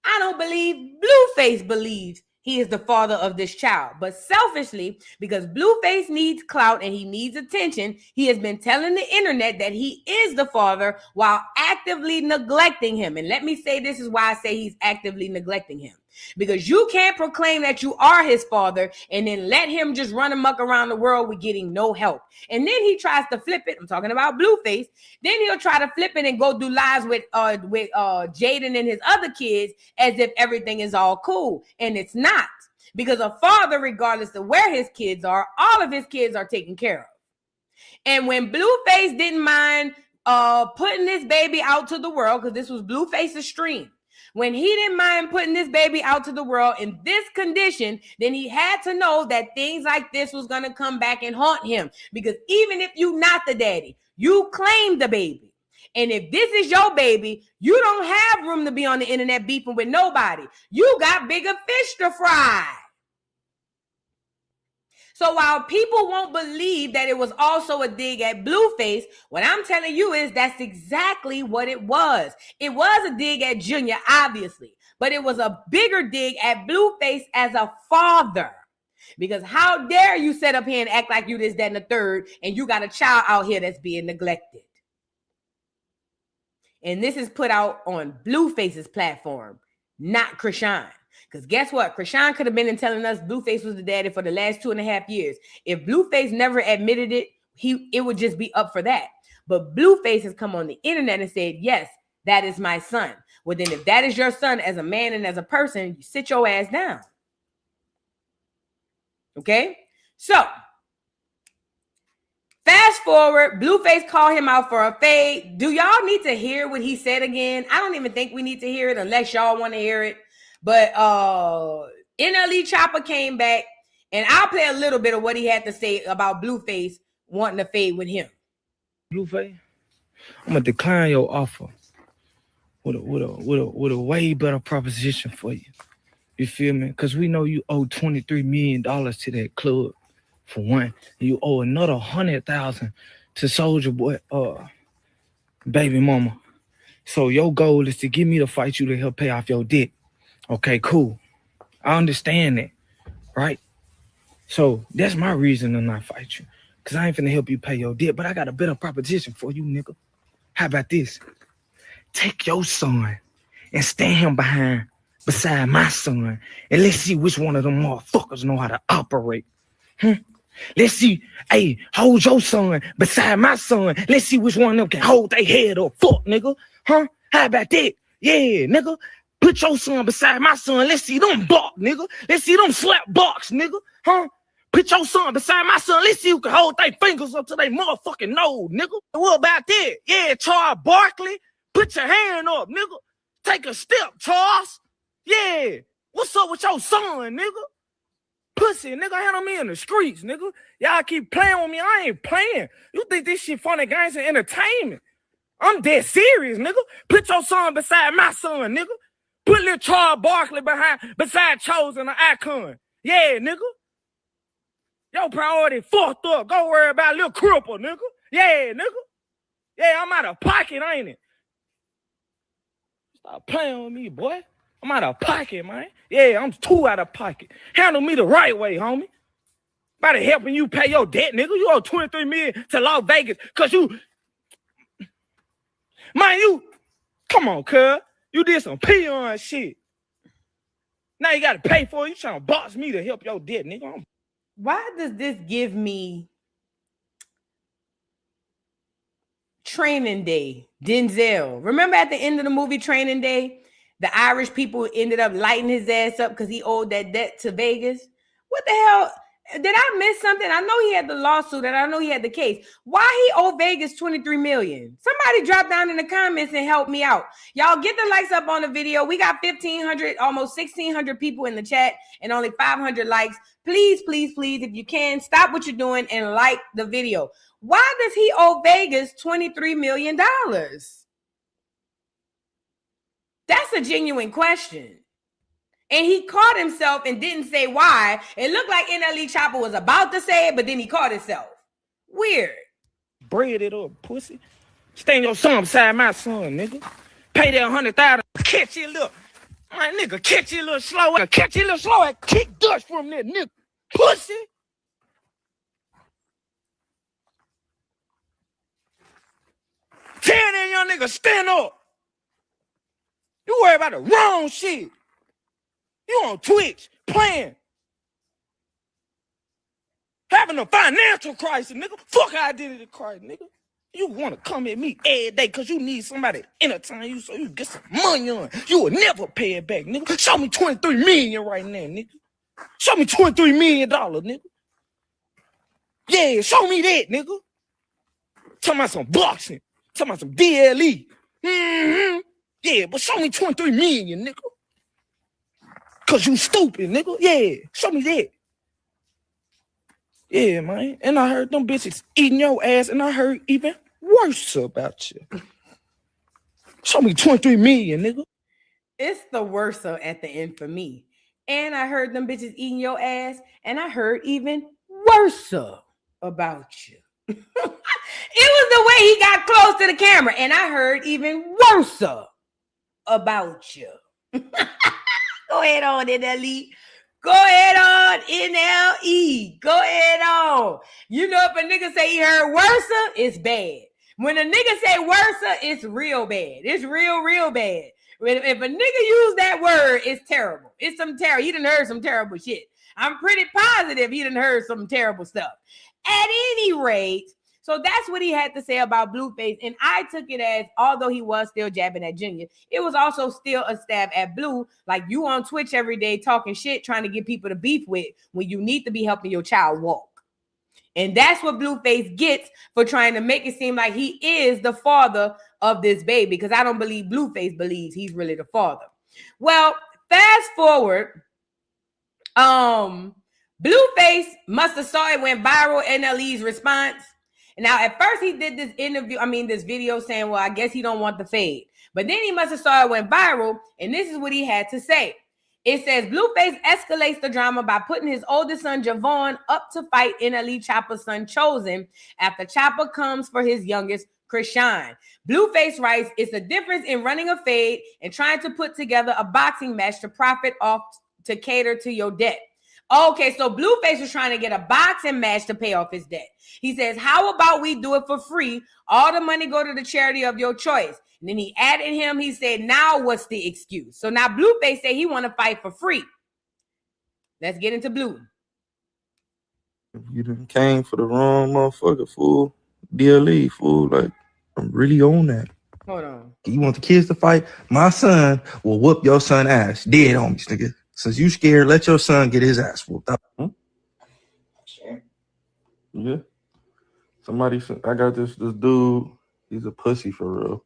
I don't believe Blueface believes he is the father of this child. But selfishly, because Blueface needs clout and he needs attention, he has been telling the internet that he is the father while actively neglecting him. And let me say, this is why I say he's actively neglecting him. Because you can't proclaim that you are his father and then let him just run amok around the world with getting no help. And then he tries to flip it. I'm talking about Blueface. Then he'll try to flip it and go do lives with Jaden and his other kids as if everything is all cool. And it's not. Because a father, regardless of where his kids are, all of his kids are taken care of. And when Blueface didn't mind putting this baby out to the world, because this was Blueface's stream, when he didn't mind putting this baby out to the world in this condition, then he had to know that things like this was going to come back and haunt him. Because even if you're not the daddy, you claim the baby. And if this is your baby, you don't have room to be on the internet beefing with nobody. You got bigger fish to fry. So while people won't believe that it was also a dig at Blueface, what I'm telling you is that's exactly what it was. It was a dig at Junior, obviously, but it was a bigger dig at Blueface as a father. Because how dare you sit up here and act like you this, that, and the third, and you got a child out here that's being neglected. And this is put out on Blueface's platform, not Chrisean. Because guess what? Chrisean could have been in telling us Blueface was the daddy for the last 2.5 years. If Blueface never admitted it, it would just be up for that. But Blueface has come on the internet and said, yes, that is my son. Well, then if that is your son as a man and as a person, you sit your ass down. Okay? So, fast forward, Blueface called him out for a fade. Do y'all need to hear what he said again? I don't even think we need to hear it unless y'all want to hear it. But NLE Choppa came back, and I'll play a little bit of what he had to say about Blueface wanting to fade with him. Blueface, I'm gonna decline your offer with a way better proposition for you. You feel me? Because we know you owe $23 million to that club for one. You owe another $100,000 to Soulja Boy, baby mama. So your goal is to get me to fight you to help pay off your debt. Okay, cool. I understand that, right? So that's my reason to not fight you. Because I ain't finna help you pay your debt, but I got a better proposition for you, nigga. How about this? Take your son and stand him beside my son, and let's see which one of them motherfuckers know how to operate. Let's see, hey, hold your son beside my son. Let's see which one of them can hold their head up. Fuck, nigga. How about that? Yeah, nigga. Put your son beside my son. Let's see them bark, nigga. Let's see them slap barks, nigga. Put your son beside my son. Let's see who can hold their fingers up to their motherfucking nose, nigga. What about that? Yeah, Charles Barkley. Put your hand up, nigga. Take a step, Charles. Yeah. What's up with your son, nigga? Pussy, nigga, handle me in the streets, nigga. Y'all keep playing with me. I ain't playing. You think this shit funny games and entertainment? I'm dead serious, nigga. Put your son beside my son, nigga. Put little Charles Barkley beside Chosen, an icon. Yeah, nigga. Your priority fucked up. Go worry about little cripple, nigga. Yeah, nigga. Yeah, I'm out of pocket, ain't it? Stop playing with me, boy. I'm out of pocket, man. Yeah, I'm too out of pocket. Handle me the right way, homie. About helping you pay your debt, nigga. You owe $23 million to Las Vegas because you... Man, you... Come on, cuz. You did some peon shit. Now you got to pay for it. You trying to box me to help your debt, nigga. Why does this give me Training Day? Denzel. Remember at the end of the movie Training Day, the Irish people ended up lighting his ass up because he owed that debt to Vegas? What the hell? Did I miss something? I know he had the lawsuit and I know he had the case. Why he owe Vegas $23 million? Somebody drop down in the comments and help me out. Y'all get the likes up on the video. We got 1,500, almost 1,600 people in the chat and only 500 likes. Please, please, please, if you can, stop what you're doing and like the video. Why does he owe Vegas $23 million? That's a genuine question. And he caught himself and didn't say why. It looked like NLE Choppa was about to say it, but then he caught himself. Weird. Bread it up, pussy. Stand your son beside my son, nigga. Pay that $100,000. Catch you a little. My nigga, catch you a little slow. Catch you a little slow. Kick dust from that nigga. Pussy. Tell that young nigga, stand up. You worry about the wrong shit. You on Twitch, playing. Having a financial crisis, nigga. Fuck identity crisis, nigga. You want to come at me every day because you need somebody to entertain you so you get some money on. You will never pay it back, nigga. Show me $23 million right now, nigga. Show me $23 million, nigga. Yeah, show me that, nigga. Talking about some boxing. Talking about some DLE. Yeah, but show me $23 million, nigga. Cause you stupid, nigga. Yeah, show me that. Yeah, man. And I heard them bitches eating your ass, and I heard even worse about you. Show me 23 million, nigga. It's the worst at the end for me. And I heard them bitches eating your ass, and I heard even worse about you. It was the way he got close to the camera, and I heard even worse about you. Go ahead on, NLE. Go ahead on, NLE. Go ahead on. You know, if a nigga say he heard worse, it's bad. When a nigga say worse, it's real bad. It's real bad. If a nigga use that word, it's terrible. It's some terrible. He done heard some terrible shit. I'm pretty positive he done heard some terrible stuff. At any rate, so that's what he had to say about Blueface. And I took it as, although he was still jabbing at Junior, it was also still a stab at Blue. Like, you on Twitch every day talking shit, trying to get people to beef with when you need to be helping your child walk. And that's what Blueface gets for trying to make it seem like he is the father of this baby, because I don't believe Blueface believes he's really the father. Well, fast forward, Blueface must have saw it went viral, NLE's response. Now, at first he did this video saying, well, I guess he don't want the fade. But then he must have saw it went viral, and this is what he had to say. It says, Blueface escalates the drama by putting his oldest son, Javon, up to fight NLE Choppa's son, Chosen, after Choppa comes for his youngest, Chrisean. Blueface writes, it's a difference in running a fade and trying to put together a boxing match to profit off to cater to your debt. Okay, so Blueface was trying to get a boxing match to pay off his debt. He says, how about we do it for free? All the money go to the charity of your choice. And then he added him. He said, now what's the excuse? So now Blueface said he want to fight for free. Let's get into Blue. If you done came for the wrong motherfucker, fool. DLE, fool. Like, I'm really on that. Hold on. You want the kids to fight? My son will whoop your son ass. Dead homies, nigga. Since you scared, let your son get his ass whooped up. Sure. Yeah. Somebody said, I got this dude. He's a pussy for real.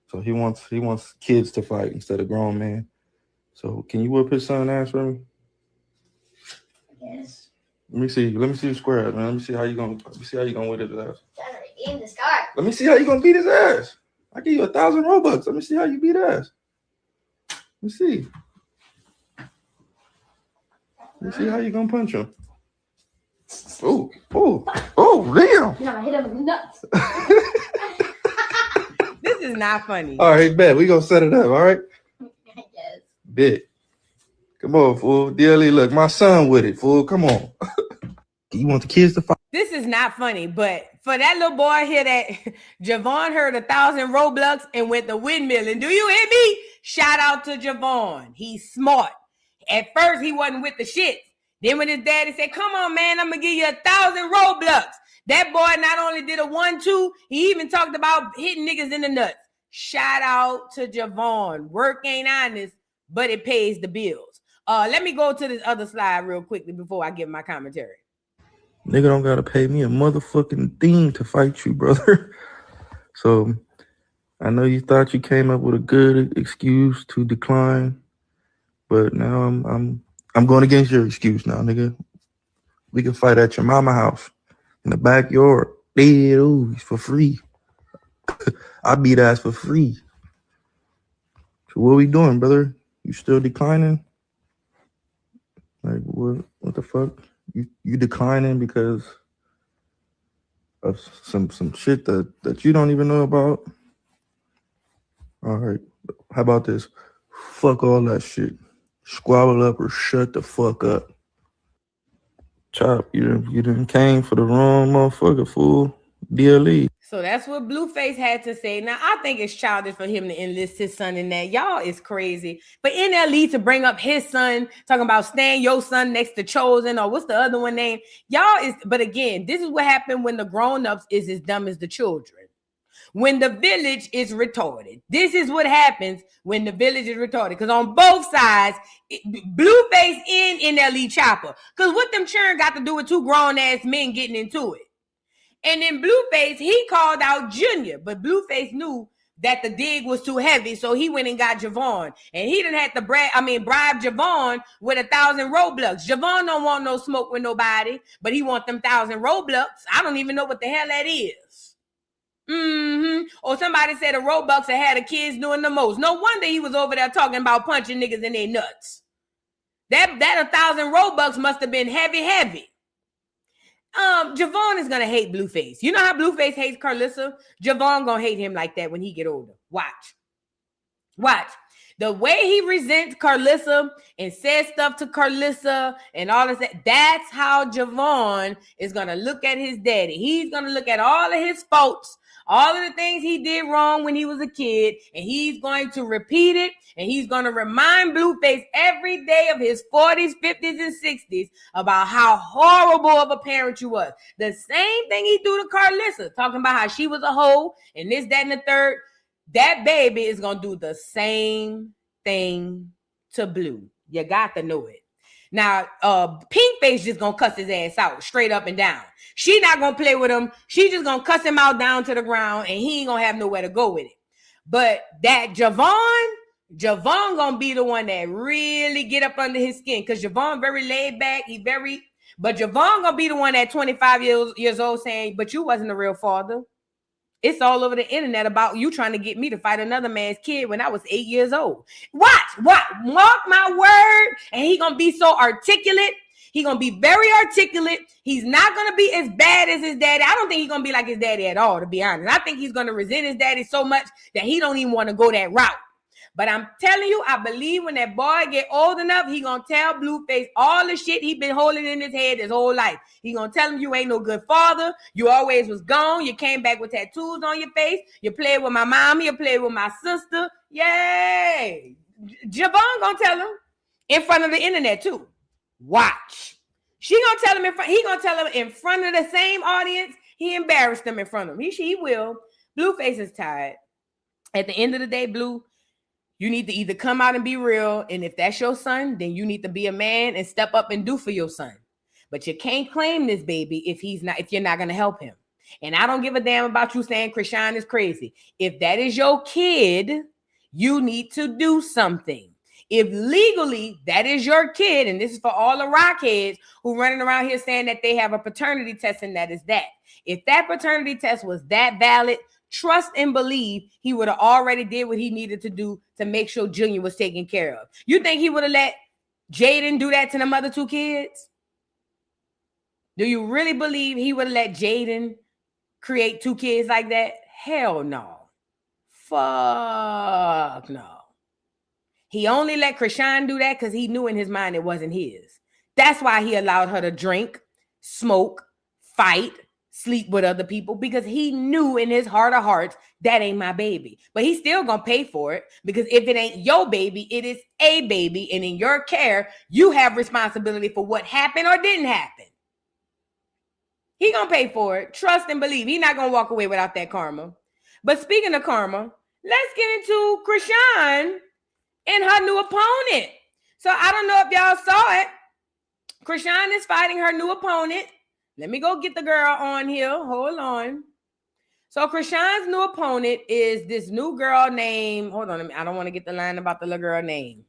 So he wants kids to fight instead of grown men. So can you whip his son ass for me? Yes. Let me see you square it, man. Let me see how you gonna whip his ass. That's already in the sky. Let me see how you gonna beat his ass. I give you 1,000 Robux. Let me see how you beat ass. Let me see. Let me see how you gonna punch him. Oh, damn. You're not hit him in the nuts. This is not funny. All right, bet. We gonna set it up, all right? Yes. Bet. Come on, fool. DLE, look, my son with it, fool. Come on. You want the kids to fight? This is not funny, but for that little boy here that Javon heard 1,000 Roblox and went the windmill. And do you hear me? Shout out to Javon. He's smart. At first, he wasn't with the shit. Then when his daddy said, come on, man, I'm going to give you 1,000 Roblox. That boy not only did a 1-2, he even talked about hitting niggas in the nuts. Shout out to Javon. Work ain't honest, but it pays the bills. Let me go to this other slide real quickly before I give my commentary. Nigga don't gotta pay me a motherfucking thing to fight you, brother. So I know you thought you came up with a good excuse to decline, but now I'm going against your excuse now, nigga. We can fight at your mama house in the backyard. Dead ooh, for free. I beat ass for free. So what we doing, brother? You still declining? Like what the fuck? You declining because of some shit that you don't even know about? All right. How about this? Fuck all that shit. Squabble up or shut the fuck up. Chop, you done came for the wrong motherfucker, fool. DLE. So that's what Blueface had to say. Now, I think it's childish for him to enlist his son in that. Y'all is crazy. For NLE to bring up his son, talking about staying your son next to Chosen, or what's the other one name? Y'all is, but again, this is what happened when the grown-ups is as dumb as the children. When the village is retarded. This is what happens when the village is retarded. Because on both sides, Blueface and NLE Choppa. Because what them children got to do with two grown-ass men getting into it? And then Blueface, he called out Junior, but Blueface knew that the dig was too heavy, so he went and got Javon. And he didn't have to bribe Javon with 1,000 Roblox. Javon don't want no smoke with nobody, but he want them 1,000 Roblox. I don't even know what the hell that is. Or somebody said the Robux had the kids doing the most. No wonder he was over there talking about punching niggas in their nuts. That 1,000 Robux must have been heavy. Javon is gonna hate Blueface. You know how Blueface hates Carlissa? Javon gonna hate him like that when he get older. Watch. The way he resents Carlissa and says stuff to Carlissa and all of that, that's how Javon is gonna look at his daddy. He's gonna look at all of his faults, all of the things he did wrong when he was a kid, and he's going to repeat it, and he's going to remind Blueface every day of his 40s, 50s, and 60s about how horrible of a parent you was. The same thing he do to Carlissa, talking about how she was a hoe, and this, that, and the third. That baby is going to do the same thing to Blue. You got to know it. Now, Pink Face just going to cuss his ass out straight up and down. She not going to play with him. She just going to cuss him out down to the ground, and he ain't going to have nowhere to go with it. But that Javon going to be the one that really get up under his skin, because Javon very laid back. But Javon going to be the one at 25 years old saying, but you wasn't a real father. It's all over the internet about you trying to get me to fight another man's kid when I was 8 years old. Watch, mark my word. And he gonna be so articulate. He gonna be very articulate. He's not gonna be as bad as his daddy. I don't think he's gonna be like his daddy at all, to be honest. I think he's gonna resent his daddy so much that he don't even want to go that route. But I'm telling you, I believe when that boy get old enough, he gonna tell Blueface all the shit he been holding in his head his whole life. He gonna tell him you ain't no good father. You always was gone. You came back with tattoos on your face. You played with my mom. You played with my sister. Yay! Javon gonna tell him in front of the internet too. Watch. He gonna tell him in front of the same audience. He embarrassed them in front of him. He will. Blueface is tired. At the end of the day, Blue, you need to either come out and be real, and if that's your son, then you need to be a man and step up and do for your son. But you can't claim this baby if you're not going to help him. And I don't give a damn about you saying Chrisean is crazy. If that is your kid, you need to do something. If legally that is your kid, and this is for all the rockheads who running around here saying that they have a paternity test and that is that. If that paternity test was that valid, trust and believe he would have already did what he needed to do to make sure Junior was taken care of. You think he would have let Jaden do that to them other two kids? Do you really believe he would have let Jaden create two kids like that? Hell no. Fuck no. He only let Chrisean do that because he knew in his mind it wasn't his. That's why he allowed her to drink, smoke, fight, sleep with other people, because he knew in his heart of hearts that ain't my baby. But he's still gonna pay for it, because if it ain't your baby, it is a baby, and in your care, you have responsibility for what happened or didn't happen. He gonna pay for it. Trust and believe. He's not gonna walk away without that karma. But speaking of karma, let's get into Chrisean and her new opponent. So I don't know if y'all saw it. Chrisean is fighting her new opponent. Let me go get the girl on here. Hold on. So Chrisean's new opponent is this new girl named, hold on, I don't want to get the line about the little girl name.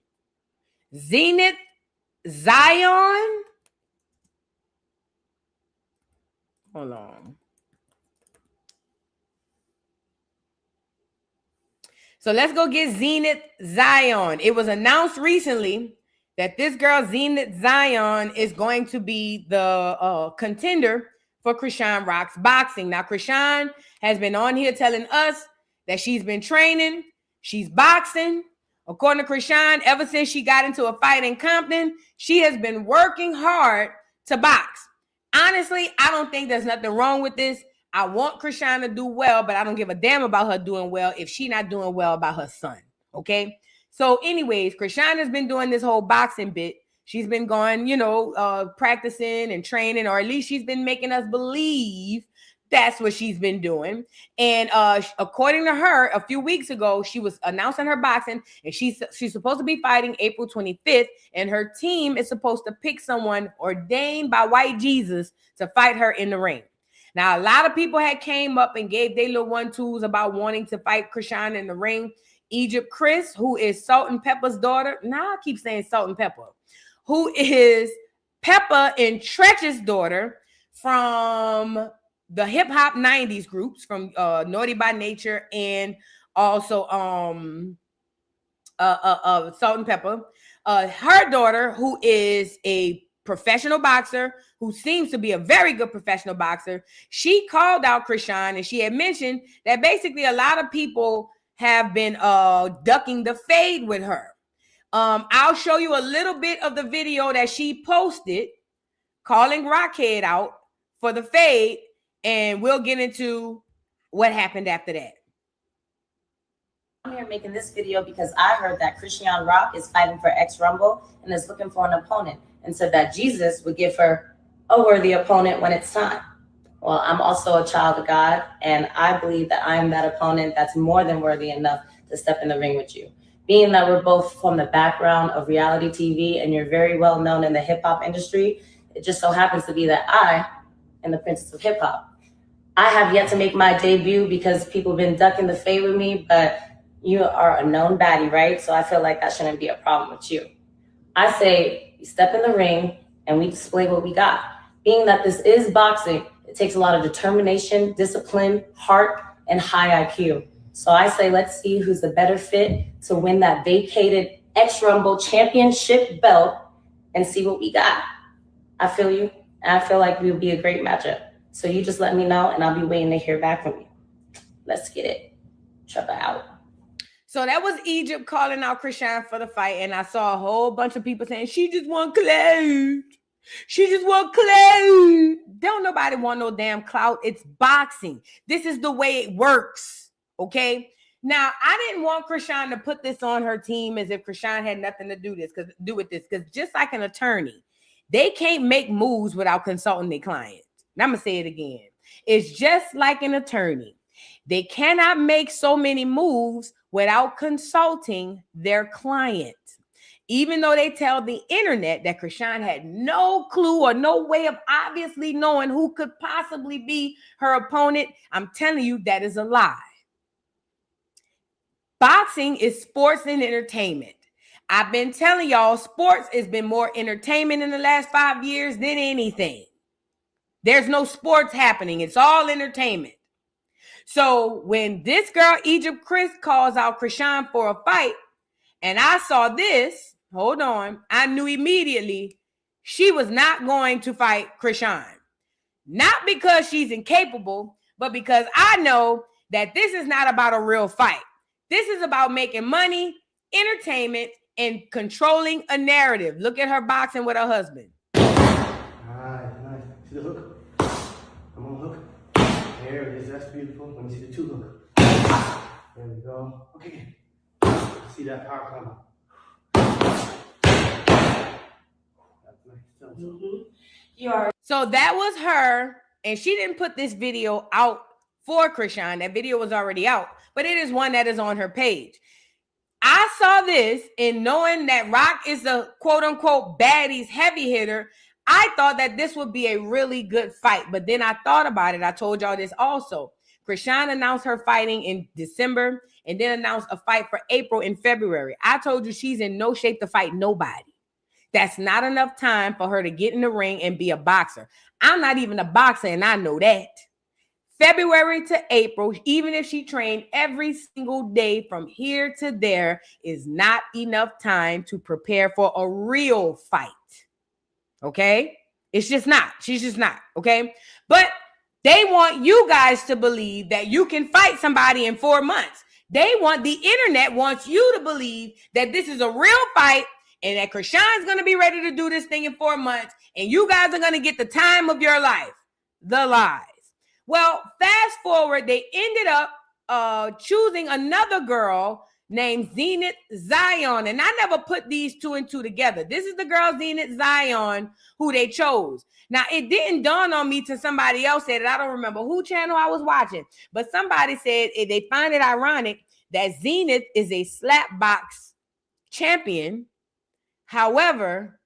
Zenith Zion. Hold on. So let's go get Zenith Zion. It was announced recently that this girl, Zenith Zion, is going to be the contender for Chrisean Rock's boxing. Now, Chrisean has been on here telling us that she's been training. She's boxing. According to Chrisean, ever since she got into a fight in Compton, she has been working hard to box. Honestly, I don't think there's nothing wrong with this. I want Chrisean to do well, but I don't give a damn about her doing well if she's not doing well about her son, okay? So anyways, Chrisean has been doing this whole boxing bit. She's been going, practicing and training, or at least she's been making us believe that's what she's been doing. And according to her, a few weeks ago, she was announcing her boxing, and she's supposed to be fighting April 25th, and her team is supposed to pick someone ordained by White Jesus to fight her in the ring. Now, a lot of people had came up and gave their little 1-2s about wanting to fight Chrisean in the ring. Egypt Cryss, who is Salt and Pepper's daughter. Now I keep saying Salt and Pepper. Who is Pepper and Tretch's daughter from the hip hop 90s groups from Naughty by Nature and also Salt and Pepper. Her daughter, who is a professional boxer, who seems to be a very good professional boxer, she called out Chrisean, and she had mentioned that basically a lot of people have been ducking the fade with her. I'll show you a little bit of the video that she posted calling Rockhead out for the fade, and we'll get into what happened after that. I'm here making this video because I heard that Chrisean Rock is fighting for X Rumble and is looking for an opponent, and said that Jesus would give her a worthy opponent when it's time. Well, I'm also a child of God, and I believe that I am that opponent that's more than worthy enough to step in the ring with you. Being that we're both from the background of reality TV and you're very well known in the hip hop industry, it just so happens to be that I am the princess of hip hop. I have yet to make my debut because people have been ducking the fade with me, but you are a known baddie, right? So I feel like that shouldn't be a problem with you. I say we step in the ring and we display what we got. Being that this is boxing, it takes a lot of determination, discipline, heart, and high IQ. So I say let's see who's the better fit to win that vacated X Rumble championship belt and see what we got. I feel you, and I feel like we'll be a great matchup. So you just let me know, and I'll be waiting to hear back from you. Let's get it. Choppa out. So that was Egypt calling out Chrisean for the fight, and I saw a whole bunch of people saying, she just want clout. She just want clout. Don't nobody want no damn clout. It's boxing. This is the way it works, okay? Now, I didn't want Chrisean to put this on her team as if Chrisean had nothing to do with this, because just like an attorney, they can't make moves without consulting their client. And I'm going to say it again. It's just like an attorney. They cannot make so many moves without consulting their client. Even though they tell the internet that Chrisean had no clue or no way of obviously knowing who could possibly be her opponent, I'm telling you that is a lie. Boxing is sports and entertainment. I've been telling y'all sports has been more entertainment in the last 5 years than anything. There's no sports happening. It's all entertainment. So when this girl, Egypt Cryss, calls out Chrisean for a fight, and I saw this, hold on, I knew immediately she was not going to fight Chrisean. Not because she's incapable, but because I know that this is not about a real fight. This is about making money, entertainment, and controlling a narrative. Look at her boxing with her husband. All right, nice. See the hook? I'm on hook. There it is. That's beautiful. Let me see the two hook. There we go. Okay. See that power coming. That's nice. Mm-hmm. So that was her, and she didn't put this video out for Chrisean. That video was already out, but it is one that is on her page. I saw this, and knowing that Rock is the quote-unquote baddies heavy hitter, I thought that this would be a really good fight. But then I thought about it. I told y'all this also. Chrisean announced her fighting in December and then announced a fight for April and February. I told you she's in no shape to fight nobody. That's not enough time for her to get in the ring and be a boxer. I'm not even a boxer, and I know that. February to April, even if she trained every single day from here to there, is not enough time to prepare for a real fight. Okay? It's just not. She's just not. Okay? But they want you guys to believe that you can fight somebody in 4 months. The internet wants you to believe that this is a real fight and that Chrisean's going to be ready to do this thing in 4 months and you guys are going to get the time of your life. The lies. Well, fast forward, they ended up choosing another girl named Zenith Zion. And I never put these two and two together. This is the girl Zenith Zion who they chose. Now, it didn't dawn on me till somebody else said it. I don't remember who channel I was watching, but somebody said they find it ironic that Zenith is a slap box champion. However,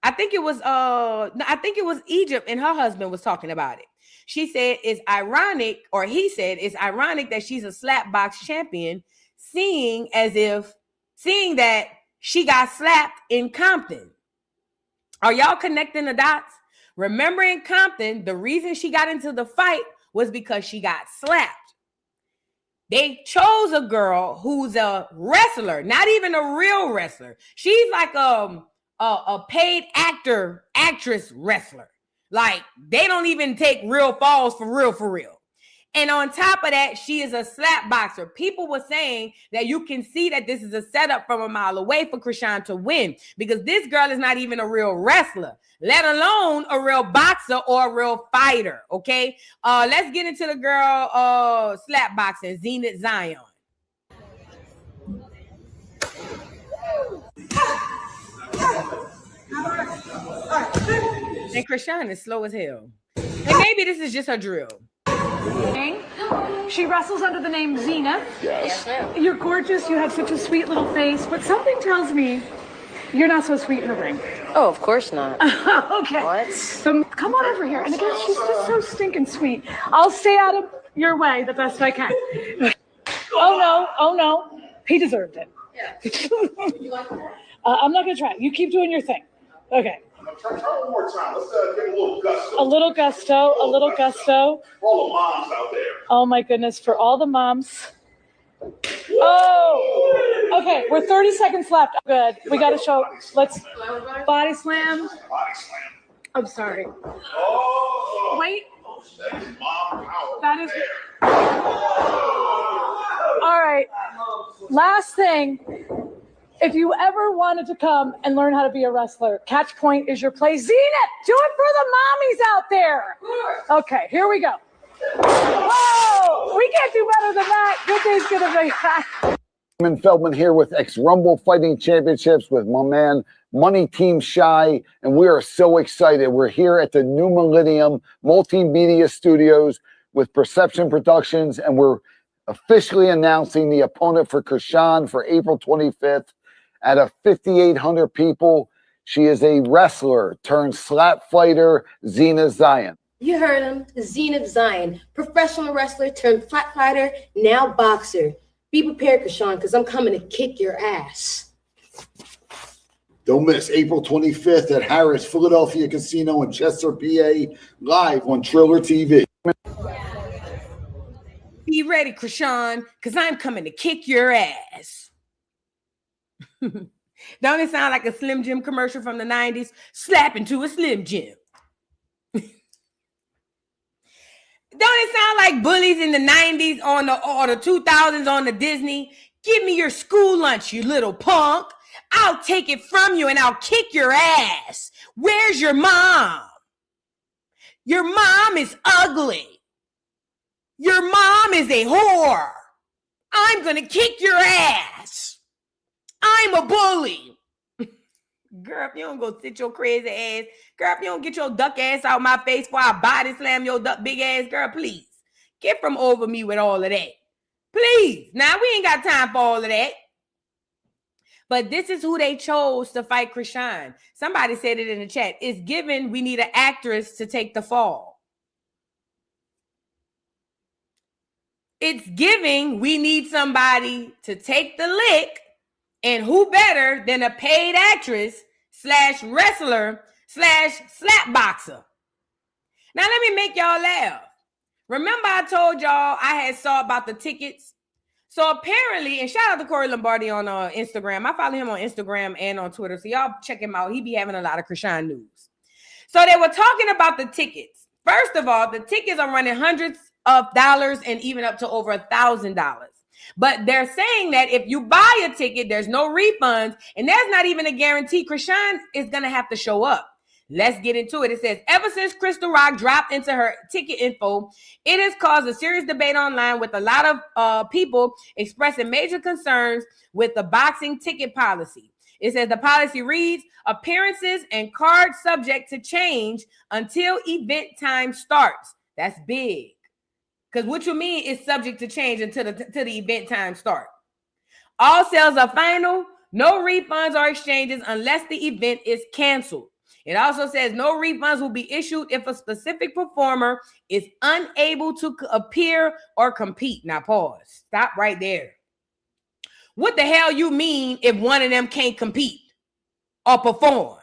I think it was Egypt and her husband was talking about it. She said it's ironic, or he said it's ironic that she's a slap box champion, seeing that she got slapped in Compton. Are y'all connecting the dots? Remember in Compton, the reason she got into the fight was because she got slapped. They chose a girl who's a wrestler, not even a real wrestler. She's like a paid actress wrestler. Like, they don't even take real falls for real. And on top of that, she is a slap boxer. People were saying that you can see that this is a setup from a mile away for Chrisean to win, because this girl is not even a real wrestler, let alone a real boxer or a real fighter, okay? Let's get into the girl slap boxing, Zenith Zion. And Chrisean is slow as hell. And maybe this is just her drill. She wrestles under the name Xena. Yes, ma'am. You're gorgeous. You have such a sweet little face, but something tells me you're not so sweet in the ring. Oh, of course not. Okay. What? So come on over here. And again, she's just so stinking sweet. I'll stay out of your way the best I can. Oh no. He deserved it. Yeah. I'm not gonna try. You keep doing your thing. Okay. Try one more time. Let's get a little gusto. A little gusto. For all the moms out there. Oh my goodness, for all the moms. Oh, okay, we're 30 seconds left. Good. We got to show. Let's body slam. I'm sorry. Oh. Wait. That is mom power. That is. All right. Last thing. If you ever wanted to come and learn how to be a wrestler, Catch Point is your place. Zenith, do it for the mommies out there. Okay, here we go. Whoa, we can't do better than that. Good day's gonna be back. Feldman here with ex-Rumble Fighting Championships with my man, Money Team Shy, and we are so excited. We're here at the New Millennium Multimedia Studios with Perception Productions, and we're officially announcing the opponent for Chrisean for April 25th. Out of 5,800 people, she is a wrestler turned slap fighter, Zenith Zion. You heard him, Zenith Zion, professional wrestler turned flat fighter, now boxer. Be prepared, Chrisean, because I'm coming to kick your ass. Don't miss April 25th at Harris Philadelphia Casino in Chester, PA, live on Triller TV. Be ready, Chrisean, because I'm coming to kick your ass. Don't it sound like a Slim Jim commercial from the 90s? Slap into a Slim Jim. Don't it sound like bullies in the 90s or the 2000s on the Disney? Give me your school lunch, you little punk. I'll take it from you and I'll kick your ass. Where's your mom? Your mom is ugly. Your mom is a whore. I'm going to kick your ass. I'm a bully. Girl, if you don't go sit your crazy ass, girl, if you don't get your duck ass out my face before I body slam your duck big ass, girl, please. Get from over me with all of that. Please. Now, we ain't got time for all of that. But this is who they chose to fight Chrisean. Somebody said it in the chat. It's given we need an actress to take the fall. It's giving we need somebody to take the lick. And who better than a paid actress / wrestler / slap boxer? Now, let me make y'all laugh. Remember I told y'all I had saw about the tickets? So apparently, and shout out to Corey Lombardi on Instagram. I follow him on Instagram and on Twitter. So y'all check him out. He be having a lot of Chrisean news. So they were talking about the tickets. First of all, the tickets are running hundreds of dollars and even up to over $1,000. But they're saying that if you buy a ticket, there's no refunds, and there's not even a guarantee Chrisean is going to have to show up. Let's get into it. It says, ever since Crystal Rock dropped into her ticket info, it has caused a serious debate online with a lot of people expressing major concerns with the boxing ticket policy. It says the policy reads, appearances and cards subject to change until event time starts. That's big. Because what you mean is subject to change until the event time start. All sales are final. No refunds or exchanges unless the event is canceled. It also says no refunds will be issued if a specific performer is unable to appear or compete. Now pause. Stop right there. What the hell you mean if one of them can't compete or perform?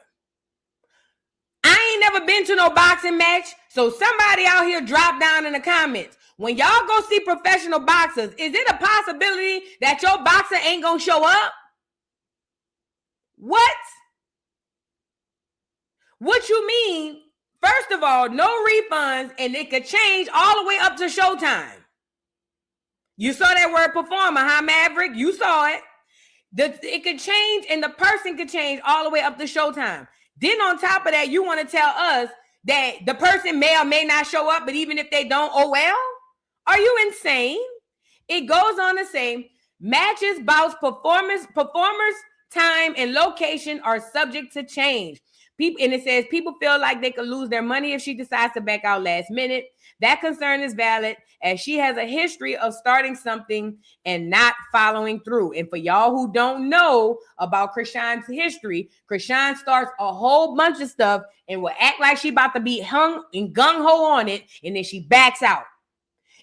I ain't never never been to no boxing match. So somebody out here drop down in the comments. When y'all go see professional boxers, is it a possibility that your boxer ain't gonna show up? What? What you mean? First of all, no refunds, and it could change all the way up to showtime. You saw that word performer, huh, Maverick? You saw it. It could change, and the person could change all the way up to showtime. Then on top of that, you want to tell us that the person may or may not show up, but even if they don't, oh well? Are you insane? It goes on to say, matches, bouts, performers, time, and location are subject to change. And it says people feel like they could lose their money if she decides to back out last minute. That concern is valid as she has a history of starting something and not following through. And for y'all who don't know about Chrisean's history, Chrisean starts a whole bunch of stuff and will act like she about to be hung and gung-ho on it, and then she backs out.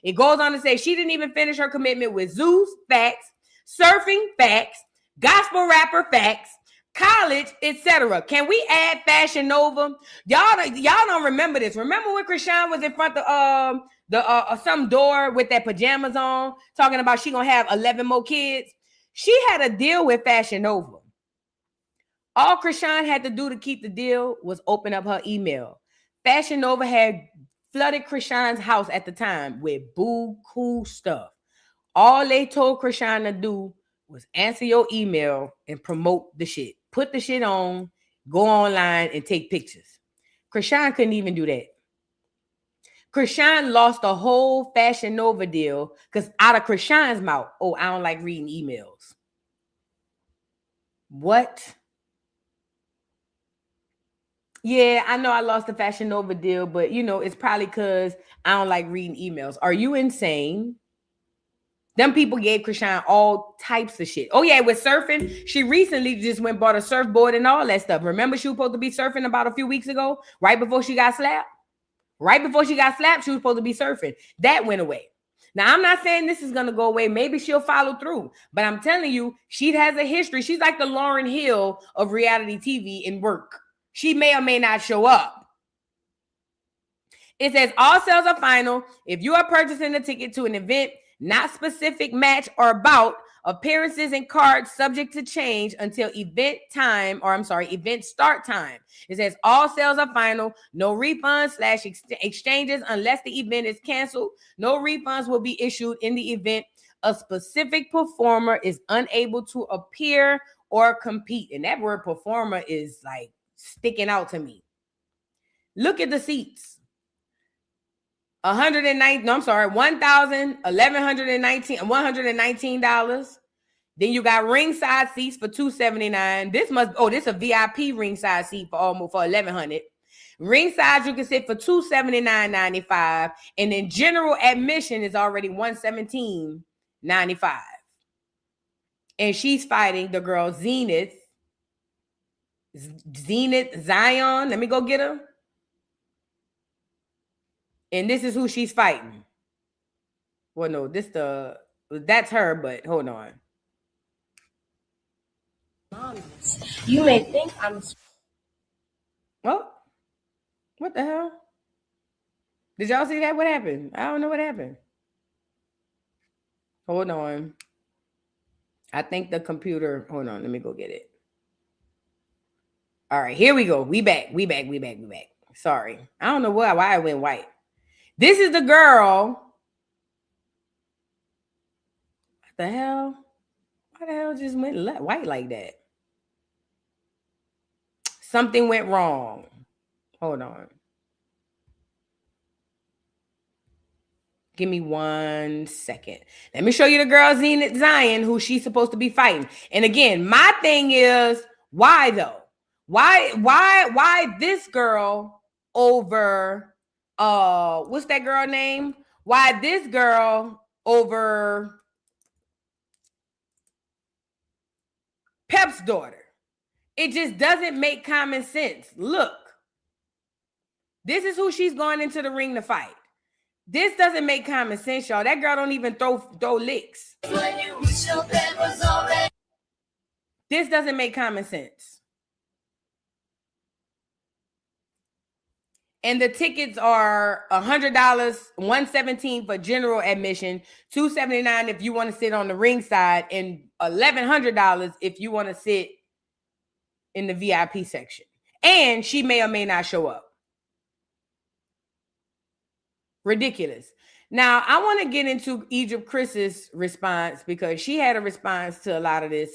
It goes on to say she didn't even finish her commitment with Zeus, facts, surfing, facts, gospel rapper, facts, college, etc. Can we add Fashion Nova? Y'all don't remember this. Remember when Chrisean was in front of some door with that pajamas on, talking about she gonna have 11 more kids? She had a deal with Fashion Nova. All Chrisean had to do to keep the deal was open up her email. Fashion Nova had flooded Chrisean's house at the time with boo-cool stuff. All they told Chrisean to do was answer your email and promote the shit. Put the shit on, go online, and take pictures. Chrisean couldn't even do that. Chrisean lost the whole Fashion Nova deal because out of Chrisean's mouth, oh, I don't like reading emails. What? Yeah, I know I lost the Fashion Nova deal, but you know, it's probably because I don't like reading emails. Are you insane? Them people gave Chrisean all types of shit. Oh yeah, with surfing, she recently just went and bought a surfboard and all that stuff. Remember she was supposed to be surfing about a few weeks ago, right before she got slapped? Right before she got slapped, she was supposed to be surfing. That went away. Now, I'm not saying this is going to go away. Maybe she'll follow through. But I'm telling you, she has a history. She's like the Lauryn Hill of reality TV and work. She may or may not show up. It says all sales are final. If you are purchasing a ticket to an event, not specific match or bout, appearances and cards subject to change until event start time. It says all sales are final. No refunds / exchanges unless the event is canceled. No refunds will be issued in the event a specific performer is unable to appear or compete. And that word performer is like sticking out to me. Look at the seats. $119. Then you got ringside seats for $279. This is a VIP ringside seat for $1,100. Ringside you can sit for $279.95, and then general admission is already $117.95. And she's fighting the girl Zenith Zion. Let me go get her. And this is who she's fighting. Well, no, that's her, but hold on. You may think I'm... Oh, what the hell? Did y'all see that? What happened? I don't know what happened. Hold on. I think the computer, hold on, let me go get it. All right, here we go. We back. Sorry. I don't know why I went white. This is the girl. What the hell? Why the hell just went white like that? Something went wrong. Hold on. Give me 1 second. Let me show you the girl Zenith Zion, who she's supposed to be fighting. And again, my thing is, why though? Why this girl over what's that girl name? Why this girl over Pep's daughter? It just doesn't make common sense. Look, this is who she's going into the ring to fight. This doesn't make common sense, y'all. That girl don't even throw licks. This doesn't make common sense. And the tickets are $100, $117 for general admission, $279 if you want to sit on the ringside, and $1,100 if you want to sit in the VIP section. And she may or may not show up. Ridiculous. Now, I want to get into Egypt Chris's response because she had a response to a lot of this.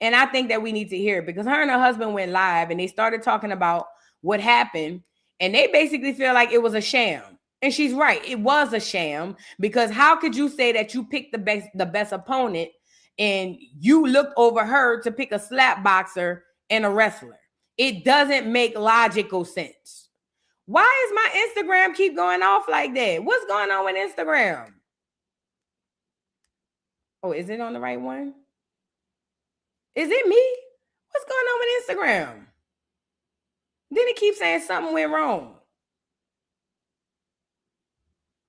And I think that we need to hear it because her and her husband went live and they started talking about what happened. And they basically feel like it was a sham. And she's right. It was a sham because how could you say that you picked the best opponent and you looked over her to pick a slap boxer and a wrestler? It doesn't make logical sense. Why is my Instagram keep going off like that? What's going on with Instagram? Oh, is it on the right one? Is it me? What's going on with Instagram? Then it keeps saying something went wrong.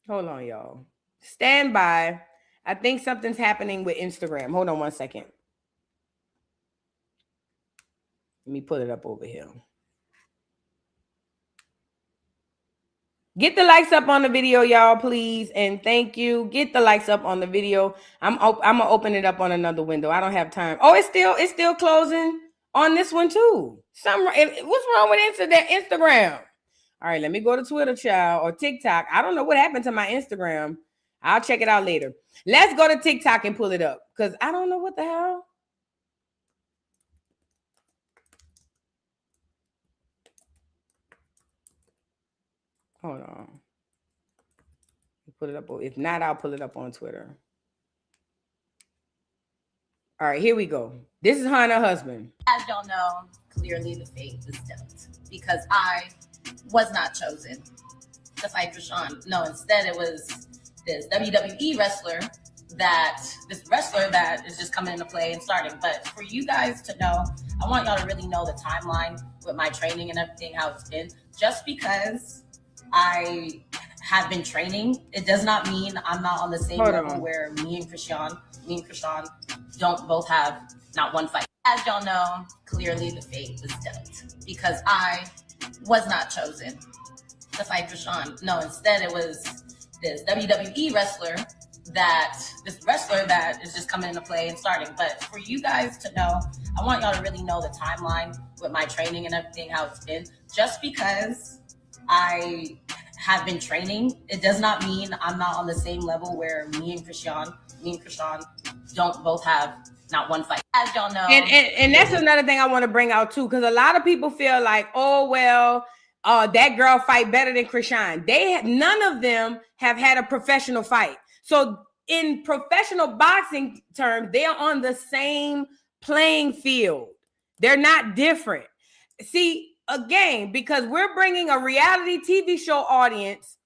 Hold on, y'all. Stand by. I think something's happening with Instagram. Hold on 1 second. Let me pull it up over here. Get the likes up on the video, y'all, please. And thank you. Get the likes up on the video. I'm gonna open it up on another window. I don't have time. Oh, it's still closing on this one too. What's wrong with Instagram? All right, let me go to Twitter, child, or TikTok. I don't know what happened to my Instagram. I'll check it out later. Let's go to TikTok and pull it up because I don't know what the hell. Hold on. Put it up. If not, I'll pull it up on Twitter. All right, here we go. This is her and her husband. As y'all know, clearly the fate was dealt because I was not chosen to fight Chrisean. No, instead it was this WWE wrestler that is just coming into play and starting. But for you guys to know, I want y'all to really know the timeline with my training and everything, how it's been. Just because I have been training, it does not mean I'm not on the same level where me and Chrisean don't both have not one fight. As y'all know, clearly the fate was dealt because I was not chosen to fight Chrisean. No, instead it was this WWE wrestler that is just coming into play and starting. But for you guys to know, I want y'all to really know the timeline with my training and everything, how it's been. Just because I have been training, it does not mean I'm not on the same level where me and Chrisean don't both have not one fight. As y'all know. And that's another thing I want to bring out too, because a lot of people feel like, oh, well, that girl fight better than Chrisean. None of them have had a professional fight. So in professional boxing terms, they are on the same playing field. They're not different. See, again, because we're bringing a reality TV show audience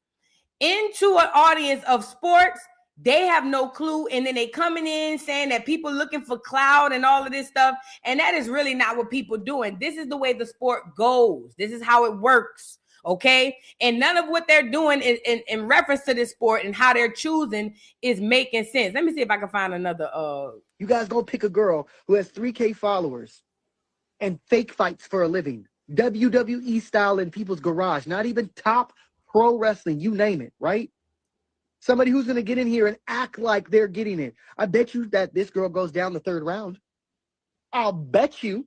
into an audience of sports, they have no clue. And then they coming in saying that people looking for clout and all of this stuff. And that is really not what people doing. This is the way the sport goes. This is how it works. Okay. And none of what they're doing in reference to this sport and how they're choosing is making sense. Let me see if I can find another. You guys go pick a girl who has 3K followers and fake fights for a living. WWE style in people's garage, not even top pro wrestling, you name it, right? Somebody who's going to get in here and act like they're getting it. I bet you that this girl goes down the third round. I'll bet you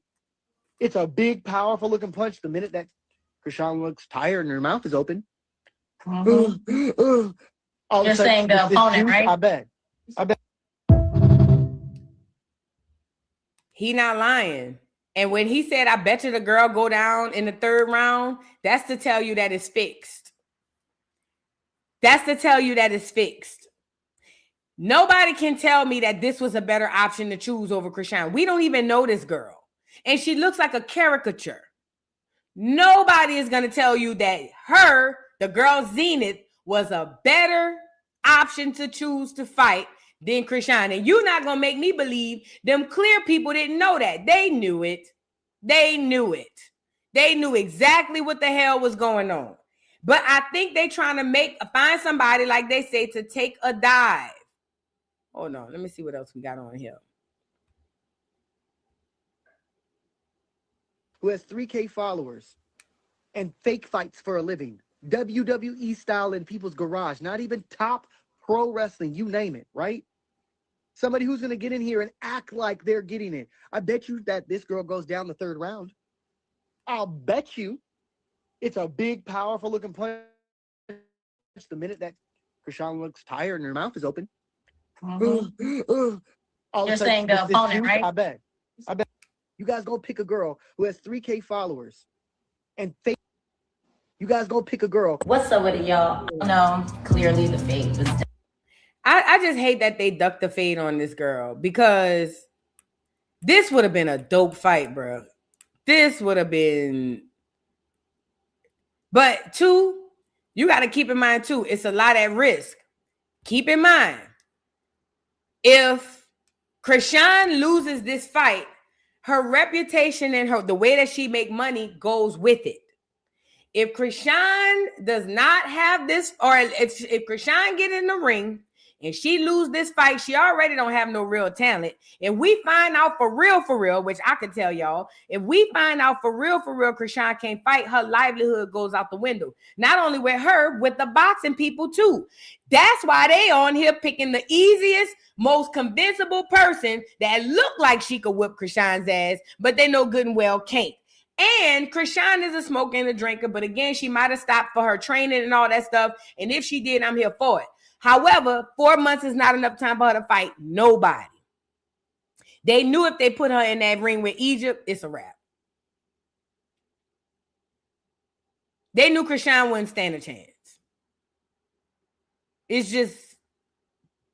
it's a big, powerful looking punch the minute that Chrisean looks tired and her mouth is open. Mm-hmm. You're saying the opponent, right? I bet. He not lying. And when he said, I bet you the girl go down in the third round, that's to tell you that it's fixed. That's to tell you that it's fixed. Nobody can tell me that this was a better option to choose over Chrisean. We don't even know this girl. And she looks like a caricature. Nobody is going to tell you that the girl Zenith, was a better option to choose to fight than Chrisean. And you're not going to make me believe them clear people didn't know that. They knew it. They knew it. They knew exactly what the hell was going on. But I think they trying to find somebody, like they say, to take a dive. Hold on. Let me see what else we got on here. Who has 3K followers and fake fights for a living. WWE style in people's garage, not even top pro wrestling, you name it, right? Somebody who's going to get in here and act like they're getting it. I bet you that this girl goes down the 3rd round. I'll bet you it's a big, powerful looking punch. The minute that Chrisean looks tired and her mouth is open. You're saying the opponent, right? I bet. You guys gonna pick a girl who has 3K followers and fake. You guys gonna pick a girl. What's up with it, y'all? No, clearly the fade was done. I just hate that they ducked the fade on this girl because this would have been a dope fight, bro. This would have been. But two, you got to keep in mind too, it's a lot at risk. Keep in mind, if Chrisean loses this fight, her reputation and the way that she make money goes with it. If Chrisean does not have this, or if Chrisean get in the ring and she lose this fight, she already don't have no real talent. If we find out for real, which I can tell y'all, if we find out for real, Chrisean can't fight, her livelihood goes out the window. Not only with her, with the boxing people too. That's why they on here picking the easiest, most convincible person that look like she could whip Chrisean's ass, but they know good and well can't. And Chrisean is a smoker and a drinker, but again, she might have stopped for her training and all that stuff. And if she did, I'm here for it. However, 4 months is not enough time for her to fight nobody. They knew if they put her in that ring with Egypt, it's a wrap. They knew Chrisean wouldn't stand a chance. It's just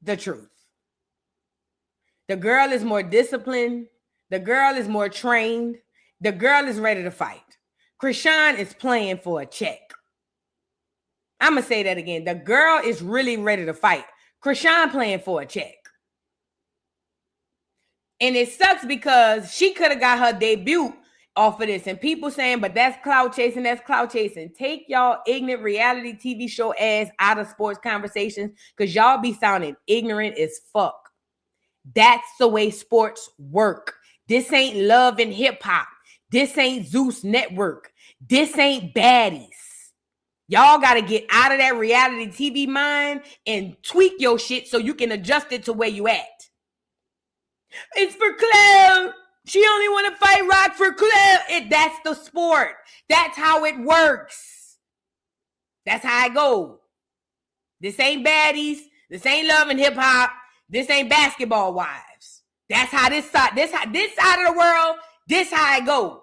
the truth. The girl is more disciplined. The girl is more trained. The girl is ready to fight. Chrisean is playing for a check. I'm going to say that again. The girl is really ready to fight. Chrisean playing for a check. And it sucks because she could have got her debut off of this. And people saying, but that's clout chasing, that's clout chasing. Take y'all ignorant reality TV show ass out of sports conversations because y'all be sounding ignorant as fuck. That's the way sports work. This ain't Love and Hip Hop. This ain't Zeus Network. This ain't baddies. Y'all got to get out of that reality TV mind and tweak your shit so you can adjust it to where you at. It's for clout. She only want to fight Rock for clout. That's the sport. That's how it works. That's how it goes. This ain't baddies. This ain't Love and Hip Hop. This ain't Basketball Wives. That's how this side of the world, this how it goes.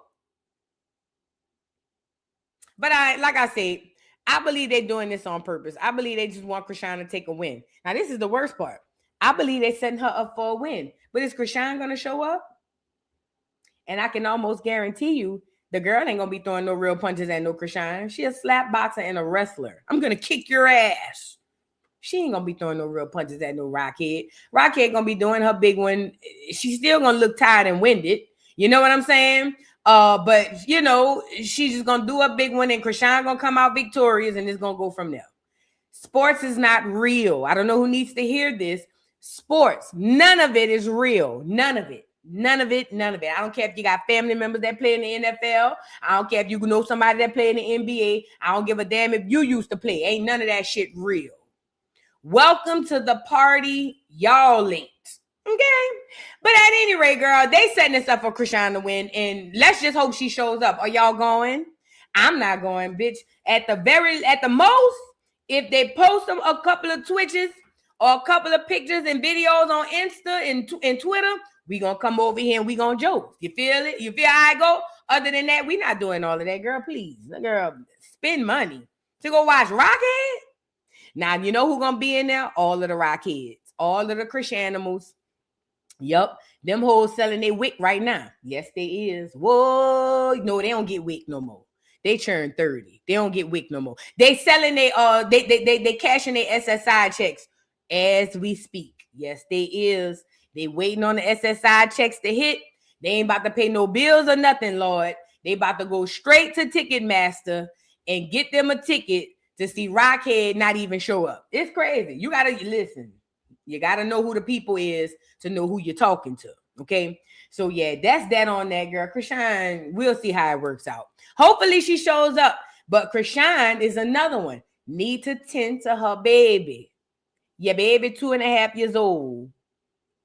But like I said, I believe they're doing this on purpose. I believe they just want Chrisean to take a win. Now, this is the worst part. I believe they're setting her up for a win. But is Chrisean going to show up? And I can almost guarantee you the girl ain't going to be throwing no real punches at no Chrisean. She a slap boxer and a wrestler. I'm going to kick your ass. She ain't going to be throwing no real punches at no Rockhead. Rockhead going to be doing her big one. She's still going to look tired and winded. You know what I'm saying? But, you know, she's just going to do a big one and Chrisean going to come out victorious and it's going to go from there. Sports is not real. I don't know who needs to hear this. Sports, none of it is real. None of it. None of it. None of it. I don't care if you got family members that play in the NFL. I don't care if you know somebody that play in the NBA. I don't give a damn if you used to play. Ain't none of that shit real. Welcome to the party, y'all late. Okay? But at any rate, girl, they setting this up for Chrisean to win, and let's just hope she shows up. Are y'all going? I'm not going, bitch. At the most, if they post them a couple of Twitches or a couple of pictures and videos on Insta and Twitter, we gonna come over here and we gonna joke. You feel it? You feel how I go? Other than that, we not doing all of that, girl. Please, girl, spend money to go watch Rockhead. Now, you know who gonna be in there? All of the Rockheads. All of the Chriseanimals. Yup. Them hoes selling their wick right now. Yes, they is. Whoa. No, they don't get wick no more. They turn 30. They don't get wick no more. They selling they cashing their SSI checks as we speak. Yes, they is. They waiting on the SSI checks to hit. They ain't about to pay no bills or nothing, Lord. They about to go straight to Ticketmaster and get them a ticket to see Rockhead not even show up. It's crazy. You got to listen. You got to know who the people is to know who you're talking to. Okay. So yeah, that's that on that, girl. Chrisean, we'll see how it works out. Hopefully she shows up. But Chrisean is another one. Need to tend to her baby. Your baby 2.5 years old.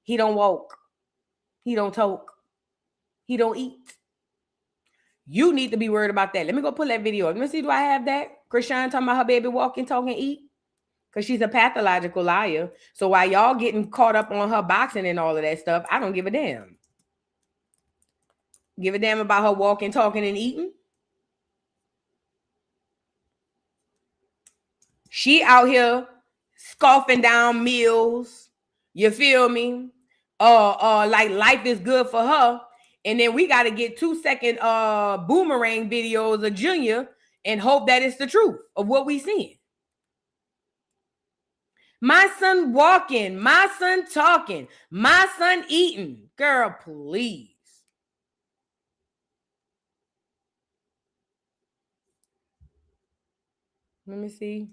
He don't walk. He don't talk. He don't eat. You need to be worried about that. Let me go pull that video up. Let me see, do I have that? Chrisean talking about her baby walking, talking, eat? Because she's a pathological liar. So while y'all getting caught up on her boxing and all of that stuff, I don't give a damn. Give a damn about her walking, talking, and eating? She out here scoffing down meals. You feel me? Like life is good for her. And then we got to get 2-second boomerang videos of Junior and hope that it's the truth of what we seeing. My son walking, my son talking, my son eating. Girl, please. Let me see.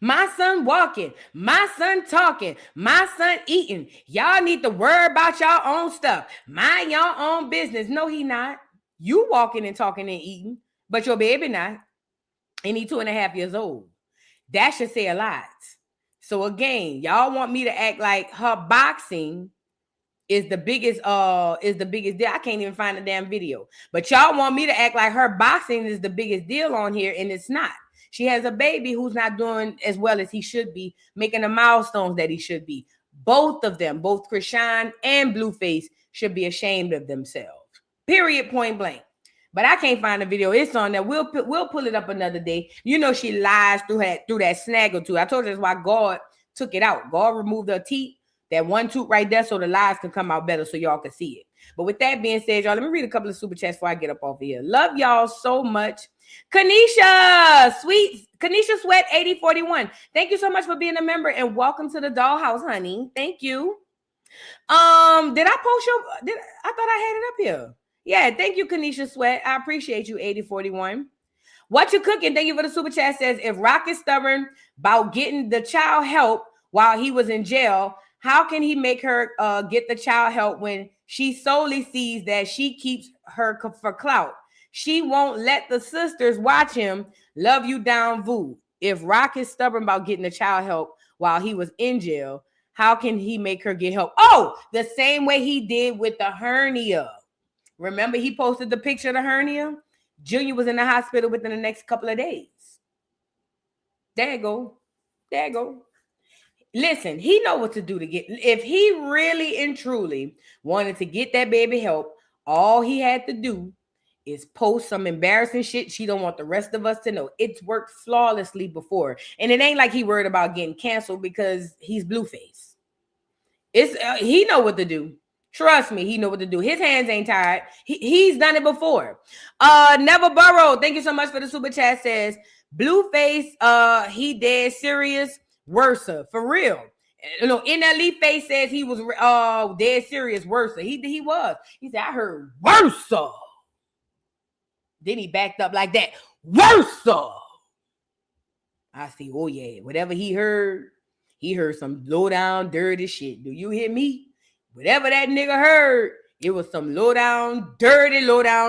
My son walking, my son talking, my son eating. Y'all need to worry about y'all own stuff. Mind your own business. No, he not. You walking and talking and eating, but your baby not. And he 2.5 years old. That should say a lot. So again, y'all want me to act like her boxing is the biggest deal. I can't even find the damn video. But y'all want me to act like her boxing is the biggest deal on here, and it's not. She has a baby who's not doing as well as he should be, making the milestones that he should be. Both of them, both Chrisean and Blueface, should be ashamed of themselves. Period, point blank. But I can't find the video. It's on there. We'll pull it up another day. You know she lies through that snag or two. I told you that's why God took it out. God removed her teeth, that one tooth right there, so the lies can come out better so y'all can see it. But with that being said, y'all, let me read a couple of super chats before I get up off of here. Love y'all so much. Kanisha Sweat 8041. Thank you so much for being a member and welcome to the dollhouse, honey. Thank you. Did I post your? I thought I had it up here. Yeah, thank you, Kanisha Sweat. I appreciate you, 8041. What you cooking? Thank you for the super chat. Says if Rock is stubborn about getting the child help while he was in jail, how can he make her get the child help when she solely sees that she keeps her for clout? She won't let the sisters watch him. Love you down, Vu. If Rock is stubborn about getting the child help while he was in jail, how can he make her get help? Oh, the same way he did with the hernia. Remember he posted the picture of the hernia? Junior was in the hospital within the next couple of days. There you go. There you go. Listen, he know what to do to get. If he really and truly wanted to get that baby help, all he had to do is post some embarrassing shit she don't want the rest of us to know. It's worked flawlessly before. And it ain't like he worried about getting canceled because he's Blueface. It's he know what to do. Trust me, he know what to do. His hands ain't tired. He's done it before. Never Burrow, thank you so much for the super chat. Says Blueface, he dead serious. Worser, for real. You know, NLE Face says he was dead serious. Worser. He was. He said, I heard worser. Then he backed up like that. Worser. I see. Oh yeah, whatever he heard some low down dirty shit. Do you hear me? Whatever that nigga heard, it was some low down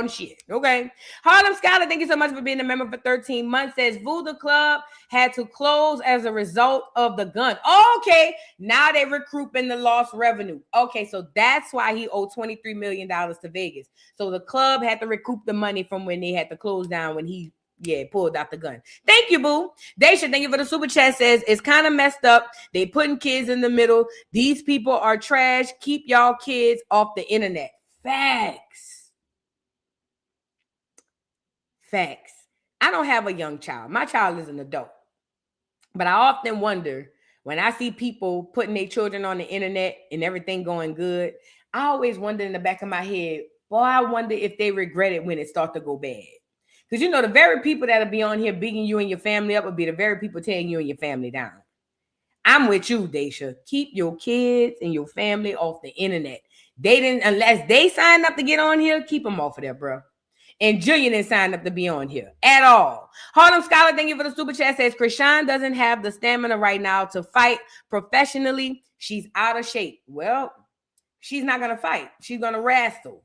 shit. Okay. Harlem Scholar, thank you so much for being a member for 13 months. Says Voodoo Club had to close as a result of the gun. Okay. Now they recouping the lost revenue. Okay. So that's why he owed $23 million to Vegas. So the club had to recoup the money from when they had to close down when he pulled out the gun. Thank you, boo. Daisha, thank you for the super chat. Says it's kind of messed up. They putting kids in the middle. These people are trash. Keep y'all kids off the internet. Facts. I don't have a young child. My child is an adult. But I often wonder when I see people putting their children on the internet and everything going good, I always wonder in the back of my head, boy, I wonder if they regret it when it starts to go bad. Because, you know, the very people that'll be on here bigging you and your family up will be the very people tearing you and your family down. I'm with you, Daisha. Keep your kids and your family off the internet. Unless they signed up to get on here, keep them off of there, bro. And Junior didn't sign up to be on here at all. Harlem Scholar, thank you for the super chat. Says Chrisean doesn't have the stamina right now to fight professionally. She's out of shape. Well, she's not going to fight. She's going to wrestle.